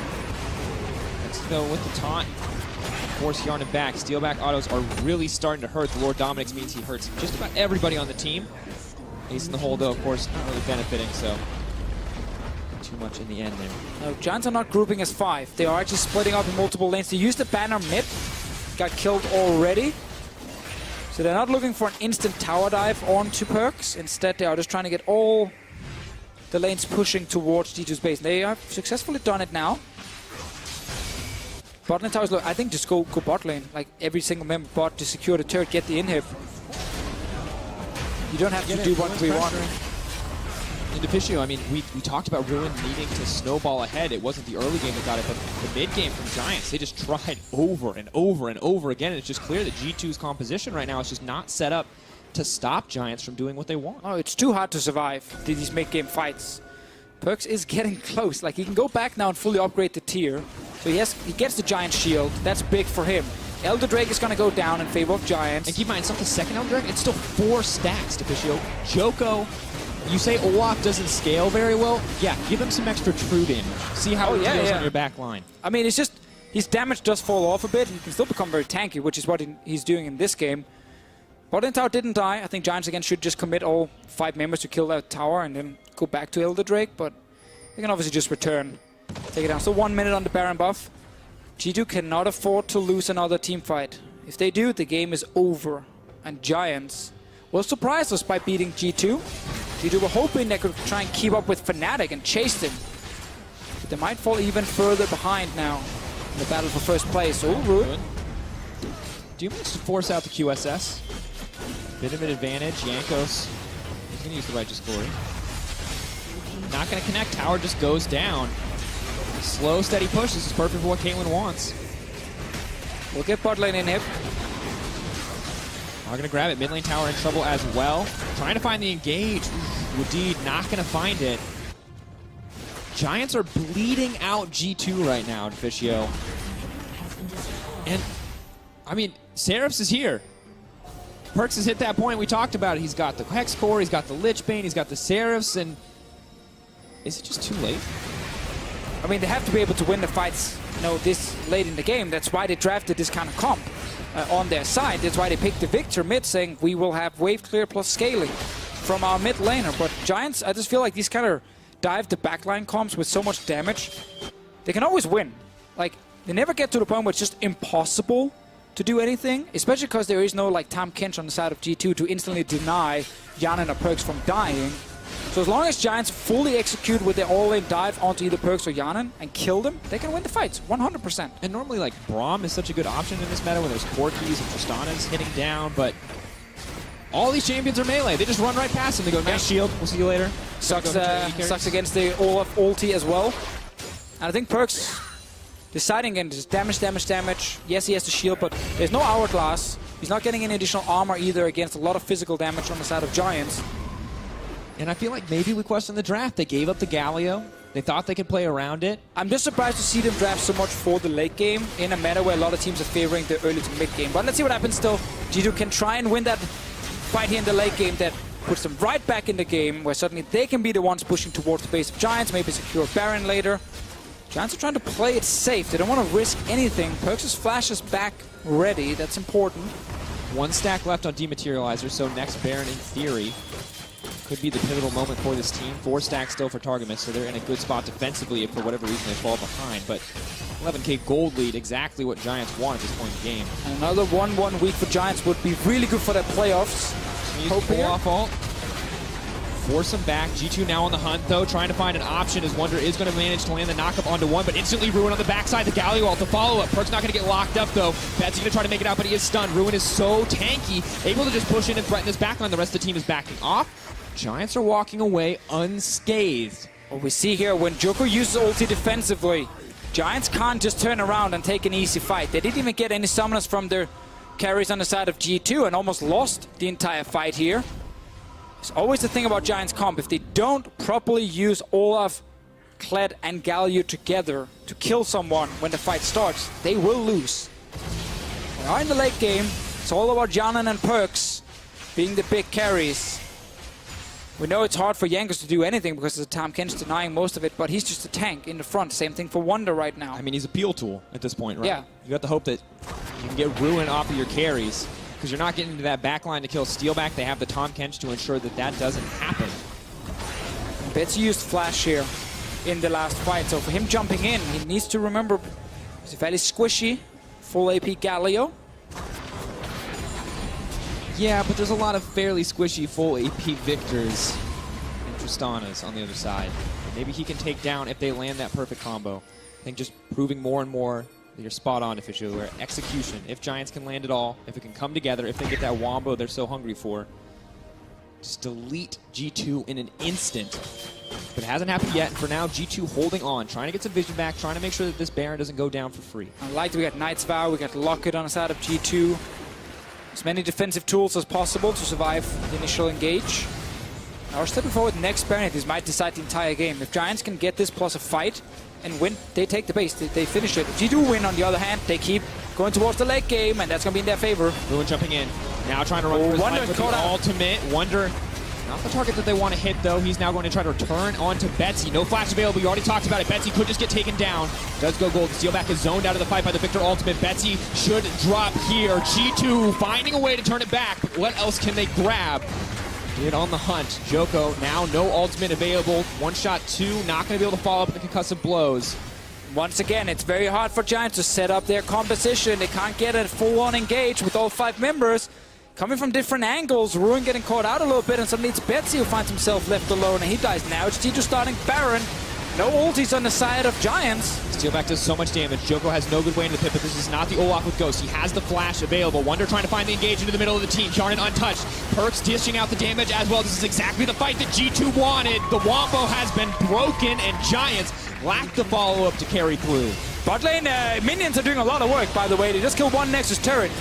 Let's go with the taunt. Force Yarn back. Steal back autos are really starting to hurt. The Lord Dominix means he hurts just about everybody on the team. Ace in the hole though, of course, not really benefiting, so too much in the end there. No, Giants are not grouping as 5. They are actually splitting up in multiple lanes. They used the banner mid. Got killed already. So they're not looking for an instant tower dive onto Perks. Instead, they are just trying to get all the lanes pushing towards G2's base. They have successfully done it now. Bot lane towers, look, I think just go bot lane. Like every single member bot to secure the turret, get the inhib. You don't have to do what we want. And Deficio, I mean, we talked about Ruin needing to snowball ahead. It wasn't the early game that got it, but the mid game from Giants, they just tried over and over and over again. And it's just clear that G2's composition right now is just not set up to stop Giants from doing what they want. Oh, it's too hard to survive these mid-game fights. Perks is getting close. Like, he can go back now and fully upgrade the tier. So he gets the Giant Shield. That's big for him. Elder Drake is going to go down in favor of Giants. And keep in mind, it's not the second Elder Drake. It's still 4 stacks, Deficio. Joko, you say Olaf doesn't scale very well. Yeah, give him some extra true damage. See how it deals on your back line. I mean, it's just, his damage does fall off a bit. He can still become very tanky, which is what he's doing in this game. Bottom tower didn't die. I think Giants again should just commit all 5 members to kill that tower and then go back to Elder Drake, but they can obviously just return, take it down. So 1 minute on the Baron buff. G2 cannot afford to lose another team fight. If they do, the game is over. And Giants will surprise us by beating G2. G2 were hoping they could try and keep up with Fnatic and chase them. But they might fall even further behind now in the battle for first place. Oh, Ruin. Do you manage to force out the QSS? Bit of an advantage. Jankos, he's going to use the Righteous Glory. Not going to connect. Tower just goes down. Slow, steady push. This is perfect for what Caitlyn wants. We'll get bot lane in hip. Are going to grab it. Mid lane tower in trouble as well. Trying to find the engage. Woodid not going to find it. Giants are bleeding out G2 right now, Deficio. And, I mean, Seraphs is here. Perkz has hit that point we talked about it. He's got the Hex Core, he's got the Lich Bane, he's got the Seraphs, and is it just too late? I mean, they have to be able to win the fights, this late in the game. That's why they drafted this kind of comp on their side. That's why they picked the Victor mid, saying we will have wave clear plus scaling from our mid laner. But Giants, I just feel like these kind of dive the backline comps with so much damage, they can always win. Like, they never get to the point where it's just impossible to do anything, especially because there is no Tahm Kench on the side of G2 to instantly deny Yanin or Perkz from dying. So as long as Giants fully execute with their all-in dive onto either Perkz or Yanin and kill them, they can win the fights, 100%. And normally, Braum is such a good option in this meta when there's Corkis and Tristana's hitting down, but all these champions are melee. They just run right past them. They go, nice shield, we'll see you later. Sucks against the Olaf ulti as well. And I think Perkz deciding again, just damage. Yes, he has the shield, but there's no hourglass. He's not getting any additional armor either against a lot of physical damage on the side of Giants. And I feel like maybe we questioned the draft. They gave up the Galio. They thought they could play around it. I'm just surprised to see them draft so much for the late game in a meta where a lot of teams are favoring the early to mid game. But let's see what happens still. G2 can try and win that fight here in the late game that puts them right back in the game, where suddenly they can be the ones pushing towards the base of Giants, maybe secure Baron later. Giants are trying to play it safe. They don't want to risk anything. Perkz' flash is back ready. That's important. One stack left on Dematerializer, so next Baron in theory could be the pivotal moment for this team. 4 stacks still for Targamas, so they're in a good spot defensively if for whatever reason they fall behind. But 11k gold lead, exactly what Giants want at this point in the game. And another 1-1 week for Giants would be really good for their playoffs. Pull off ult. Force him back. G2 now on the hunt, though, trying to find an option as Wunder is going to manage to land the knockup onto one, but instantly Ruin on the backside. The Galio ult, the follow-up. Perkz not going to get locked up, though. Betsy going to try to make it out, but he is stunned. Ruin is so tanky, able to just push in and threaten this backline. The rest of the team is backing off. Giants are walking away unscathed. What we see here, when Joko uses ulti defensively, Giants can't just turn around and take an easy fight. They didn't even get any summoners from their carries on the side of G2 and almost lost the entire fight here. It's always the thing about Giants comp. If they don't properly use Olaf, Kled, and Galio together to kill someone when the fight starts, they will lose. We are in the late game. It's all about Yanin and Perkz being the big carries. We know it's hard for Jankos to do anything because of Tahm Kench denying most of it, but he's just a tank in the front. Same thing for Wunder right now. I mean, he's a peel tool at this point, right? Yeah. You got to hope that you can get Ruin off of your carries, because you're not getting into that backline to kill Steelback. They have the Tahm Kench to ensure that that doesn't happen. Betsy used Flash here in the last fight, so for him jumping in, he needs to remember he's a fairly squishy, full AP Galio. Yeah, but there's a lot of fairly squishy full AP Victors and Tristanas on the other side. Maybe he can take down if they land that perfect combo. I think just proving more and more that you're spot on officially, where execution, if Giants can land it all, if it can come together, if they get that wombo they're so hungry for, just delete G2 in an instant. But it hasn't happened yet. For now, G2 holding on, trying to get some vision back, trying to make sure that this Baron doesn't go down for free. I like that we got Knight's Vow, we got Locket on the side of G2. As many defensive tools as possible to survive the initial engage. Now we're stepping forward next Baron. This might decide the entire game. If Giants can get this plus a fight and win, they take the base, they finish it. If G2 win, on the other hand, they keep going towards the late game, and that's going to be in their favor. Ruin jumping in. Now trying to run for his life with the ultimate. Wunder, not the target that they want to hit, though. He's now going to try to return onto Betsy. No flash available. You already talked about it. Betsy could just get taken down. Does go gold. Steelback is zoned out of the fight by the Victor ultimate. Betsy should drop here. G2 finding a way to turn it back. But what else can they grab? Get on the hunt. Joko now no ultimate available. 1-2. Not going to be able to follow up with the concussive blows. Once again, it's very hard for Giants to set up their composition. They can't get a full-on engage with all 5 members. Coming from different angles, Ruin getting caught out a little bit, and suddenly it's Betsy who finds himself left alone, and he dies now. It's G2 starting Baron. No ultis on the side of Giants. Steelback does so much damage. Joko has no good way into the pit, but this is not the Olaf with Ghost. He has the flash available. Wunder trying to find the engage into the middle of the team. Charnan untouched. Perkz dishing out the damage as well. This is exactly the fight that G2 wanted. The Wombo has been broken, and Giants lack the follow-up to carry through. Bot lane, minions are doing a lot of work, by the way. They just killed one Nexus turret.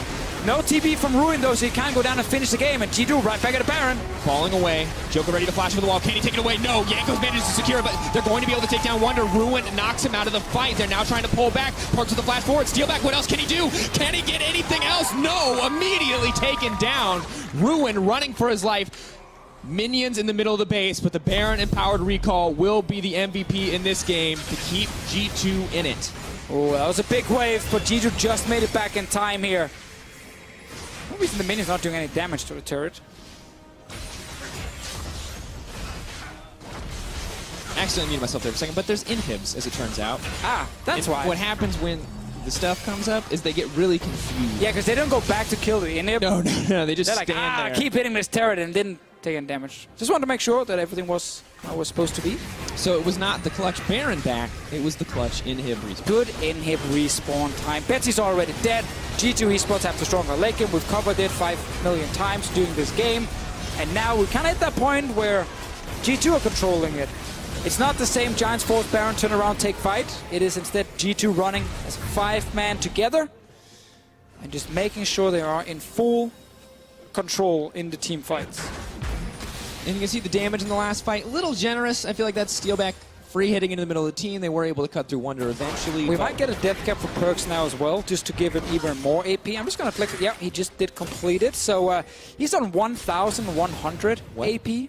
No TP from Ruin, though, so he can't go down and finish the game. And G2 right back at the Baron. Falling away. Joker ready to flash for the wall. Can he take it away? No. Jankos manages to secure it, but they're going to be able to take down Wonder. Ruin knocks him out of the fight. They're now trying to pull back. Parks with the flash forward. Steal back. What else can he do? Can he get anything else? No. Immediately taken down. Ruin running for his life. Minions in the middle of the base, but the Baron Empowered Recall will be the MVP in this game to keep G2 in it. Oh, that was a big wave, but G2 just made it back in time here. No reason the minion's not doing any damage to the turret. I accidentally muted myself there for a second, but there's inhibs, as it turns out. Ah, that's why. What happens when the stuff comes up is they get really confused. Yeah, because they don't go back to kill the inhib. No, they just They're like, stand there. keep hitting this turret, and didn't take any damage. Just wanted to make sure that everything was how it was supposed to be. So it was not the clutch Baron back, it was the clutch inhib respawn. Good inhib respawn time. Betsy's already dead. G2 Esports have the stronger late game. We've covered it 5 million times during this game. And now we're kind of at that point where G2 are controlling it. It's not the same Giants Force Baron turn around, take fight. It is instead G2 running as 5-man together and just making sure they are in full control in the team fights. And you can see the damage in the last fight. A little generous. I feel like that's Steelback free hitting into the middle of the team. They were able to cut through Wonder eventually. We might get a death cap for Perks now as well, just to give him even more AP. I'm just going to click it. Yeah, he just did complete it. So he's on 1,100 AP.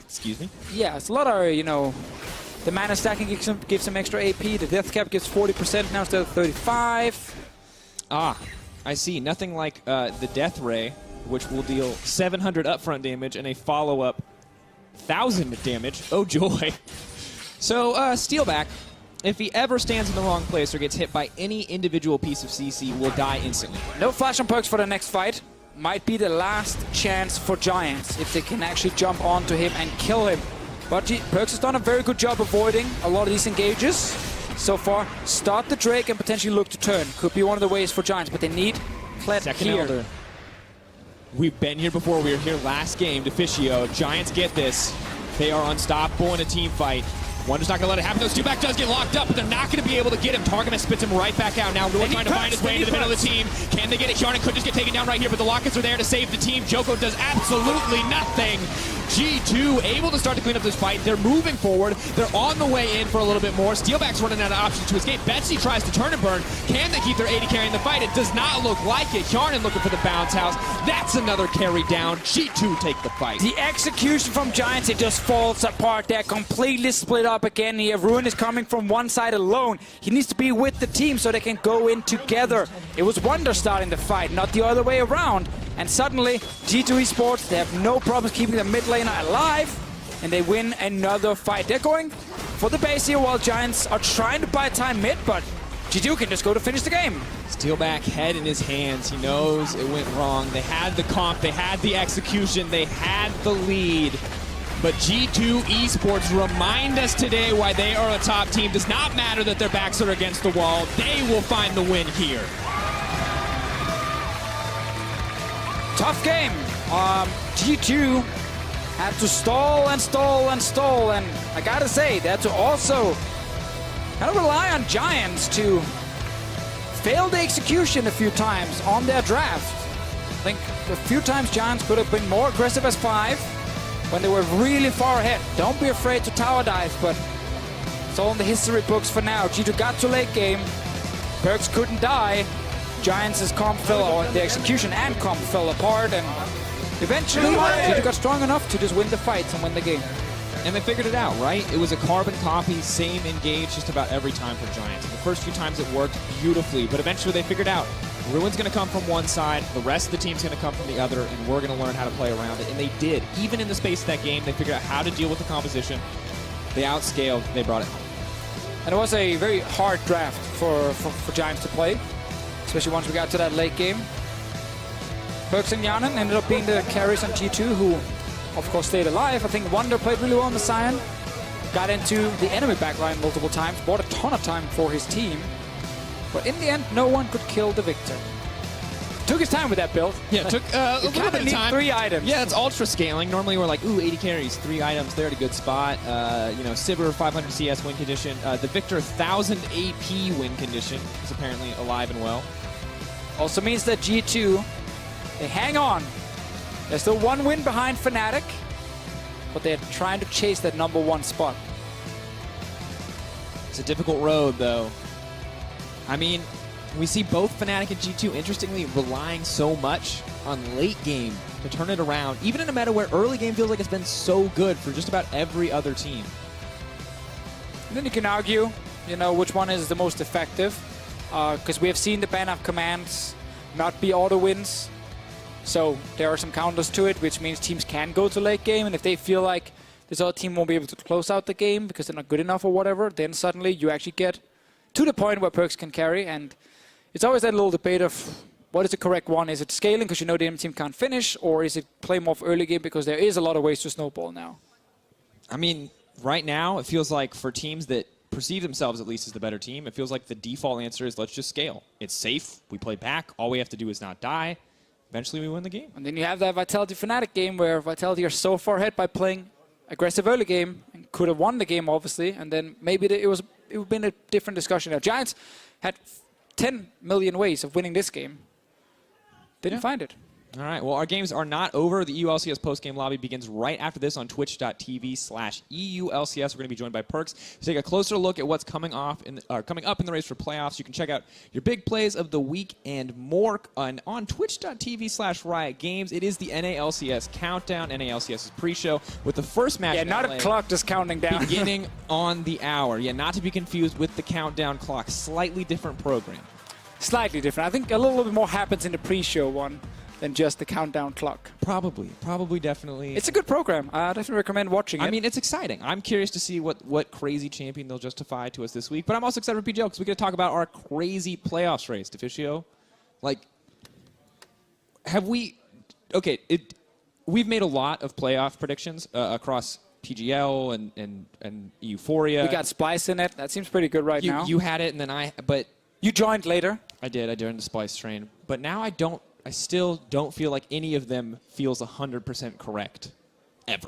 Excuse me? Yeah, it's a lot of, you know, the mana stacking gives him extra AP. The death cap gives 40% now instead of 35. Ah, I see. Nothing like the Death Ray, which will deal 700 upfront damage and a follow-up 1,000 damage. Oh, joy. So, Steelback, if he ever stands in the wrong place or gets hit by any individual piece of CC, will die instantly. No flash on Perks for the next fight. Might be the last chance for Giants if they can actually jump onto him and kill him. But Perks has done a very good job avoiding a lot of these engages so far. Start the Drake and potentially look to turn. Could be one of the ways for Giants, but they need Kled Second here. Elder. We've been here before. We were here last game to Fischio. Giants get this. They are unstoppable in a team fight. Wonder's not going to let it happen. Steelback does get locked up, but they're not going to be able to get him. Targamas spits him right back out. Now Ruin trying to find his way into the middle of the team. Can they get it? Hjarnan could just get taken down right here, but the Lockets are there to save the team. Joko does absolutely nothing. G2 able to start to clean up this fight. They're moving forward. They're on the way in for a little bit more. Steelback's running out of options to escape. Betsy tries to turn and burn. Can they keep their AD carrying the fight? It does not look like it. Hjarnan looking for the bounce house. That's another carry down. G2 take the fight. The execution from Giants, it just falls apart. They're completely split up again here. Ruin is coming from one side alone. He needs to be with the team so they can go in together. It was Wonder starting the fight, not the other way around. And suddenly, G2 Esports, they have no problems keeping the mid laner alive, and they win another fight. They're going for the base here while Giants are trying to buy time mid, but G2 can just go to finish the game. Steelback, head in his hands. He knows it went wrong. They had the comp, they had the execution, they had the lead. But G2 Esports remind us today why they are a top team. Does not matter that their backs are against the wall. They will find the win here. Tough game. G2 had to stall and stall and stall, and I gotta say, they had to also kind of rely on Giants to fail the execution a few times on their draft. I think a few times Giants could have been more aggressive as 5 when they were really far ahead. Don't be afraid to tower dive, but it's all in the history books for now. G2 got to late game. Perks couldn't die. Giants' comp fell, or the execution and comp fell apart, and eventually G2 got strong enough to just win the fights and win the game. And they figured it out, right? It was a carbon copy, same engage just about every time for Giants. The first few times it worked beautifully, but eventually they figured out Ruin's going to come from one side, the rest of the team's going to come from the other, and we're going to learn how to play around it. And they did. Even in the space of that game, they figured out how to deal with the composition. They outscaled, they brought it home. And it was a very hard draft for Giants to play, especially once we got to that late game. Perks and Hjarnan ended up being the carries on G2, who of course stayed alive. I think Wonder played really well on the Sion, got into the enemy backline multiple times, bought a ton of time for his team, but in the end no one could kill the victor. Took his time with that build. Yeah, it took a You little kind bit of of need time. 3 items. Yeah, it's ultra scaling. Normally we're like, ooh, 80 carries, 3 items. They're at a good spot. Sivir 500 CS win condition. The Victor 1000 AP win condition is apparently alive and well. Also means that G2, they hang on. They're still 1 win behind Fnatic, but they're trying to chase that #1 spot. It's a difficult road, though. I mean, we see both Fnatic and G2, interestingly, relying so much on late game to turn it around, even in a meta where early game feels like it's been so good for just about every other team. And then you can argue, which one is the most effective, because we have seen the ban of commands not be auto wins. So there are some counters to it, which means teams can go to late game, and if they feel like this other team won't be able to close out the game because they're not good enough or whatever, then suddenly you actually get to the point where Perkz can carry, and it's always that little debate of what is the correct one. Is it scaling because the enemy team can't finish, or is it play more of early game because there is a lot of ways to snowball now? I mean, right now, it feels like for teams that perceive themselves at least as the better team, it feels like the default answer is let's just scale. It's safe. We play back. All we have to do is not die. Eventually, we win the game. And then you have that Vitality Fnatic game where Vitality are so far ahead by playing aggressive early game and could have won the game, obviously. And then maybe it would have been a different discussion. Now, Giants had 10 million ways of winning this game. Didn't find it. All right, well, our games are not over. The EULCS post-game lobby begins right after this on twitch.tv/EULCS. We're going to be joined by Perkz to take a closer look at what's coming up in the race for playoffs. You can check out your big plays of the week and more on twitch.tv/Riot Games. It is the NALCS countdown, NALCS's pre-show, with the first match. Yeah, not LA a clock just counting down. beginning on the hour. Yeah, not to be confused with the countdown clock. Slightly different program. Slightly different. I think a little bit more happens in the pre-show one than just the countdown clock. Probably, definitely. It's a good program. I definitely recommend watching it. I mean, it's exciting. I'm curious to see what crazy champion they'll justify to us this week. But I'm also excited for PGL because we get to talk about our crazy playoffs race. Deficio, we've made a lot of playoff predictions across PGL and Euphoria. We got Splice in it. That seems pretty good right now. You had it, and then but you joined later. I did. I joined the Splice train. But now I still don't feel like any of them feels 100% correct. Ever.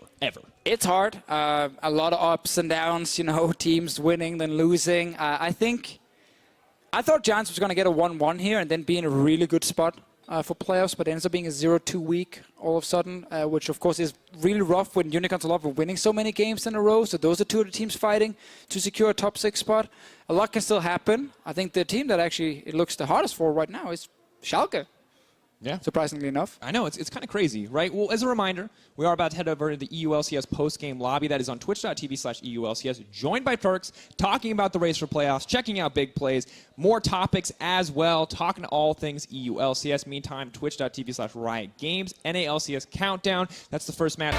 It's hard. A lot of ups and downs, teams winning, then losing. I thought Giants was going to get a 1-1 here and then be in a really good spot for playoffs, but it ends up being a 0-2 week all of a sudden, which of course is really rough when Unicorns are winning so many games in a row. So those are 2 of the teams fighting to secure a top 6 spot. A lot can still happen. I think the team that actually it looks the hardest for right now is Schalke. Yeah. Surprisingly enough. I know, it's kind of crazy, right? Well, as a reminder, we are about to head over to the EULCS post-game lobby. That is on twitch.tv/EULCS, joined by Perkz, talking about the race for playoffs, checking out big plays, more topics as well, talking to all things EULCS. Meantime, twitch.tv/Riot Games, NALCS countdown. That's the first match.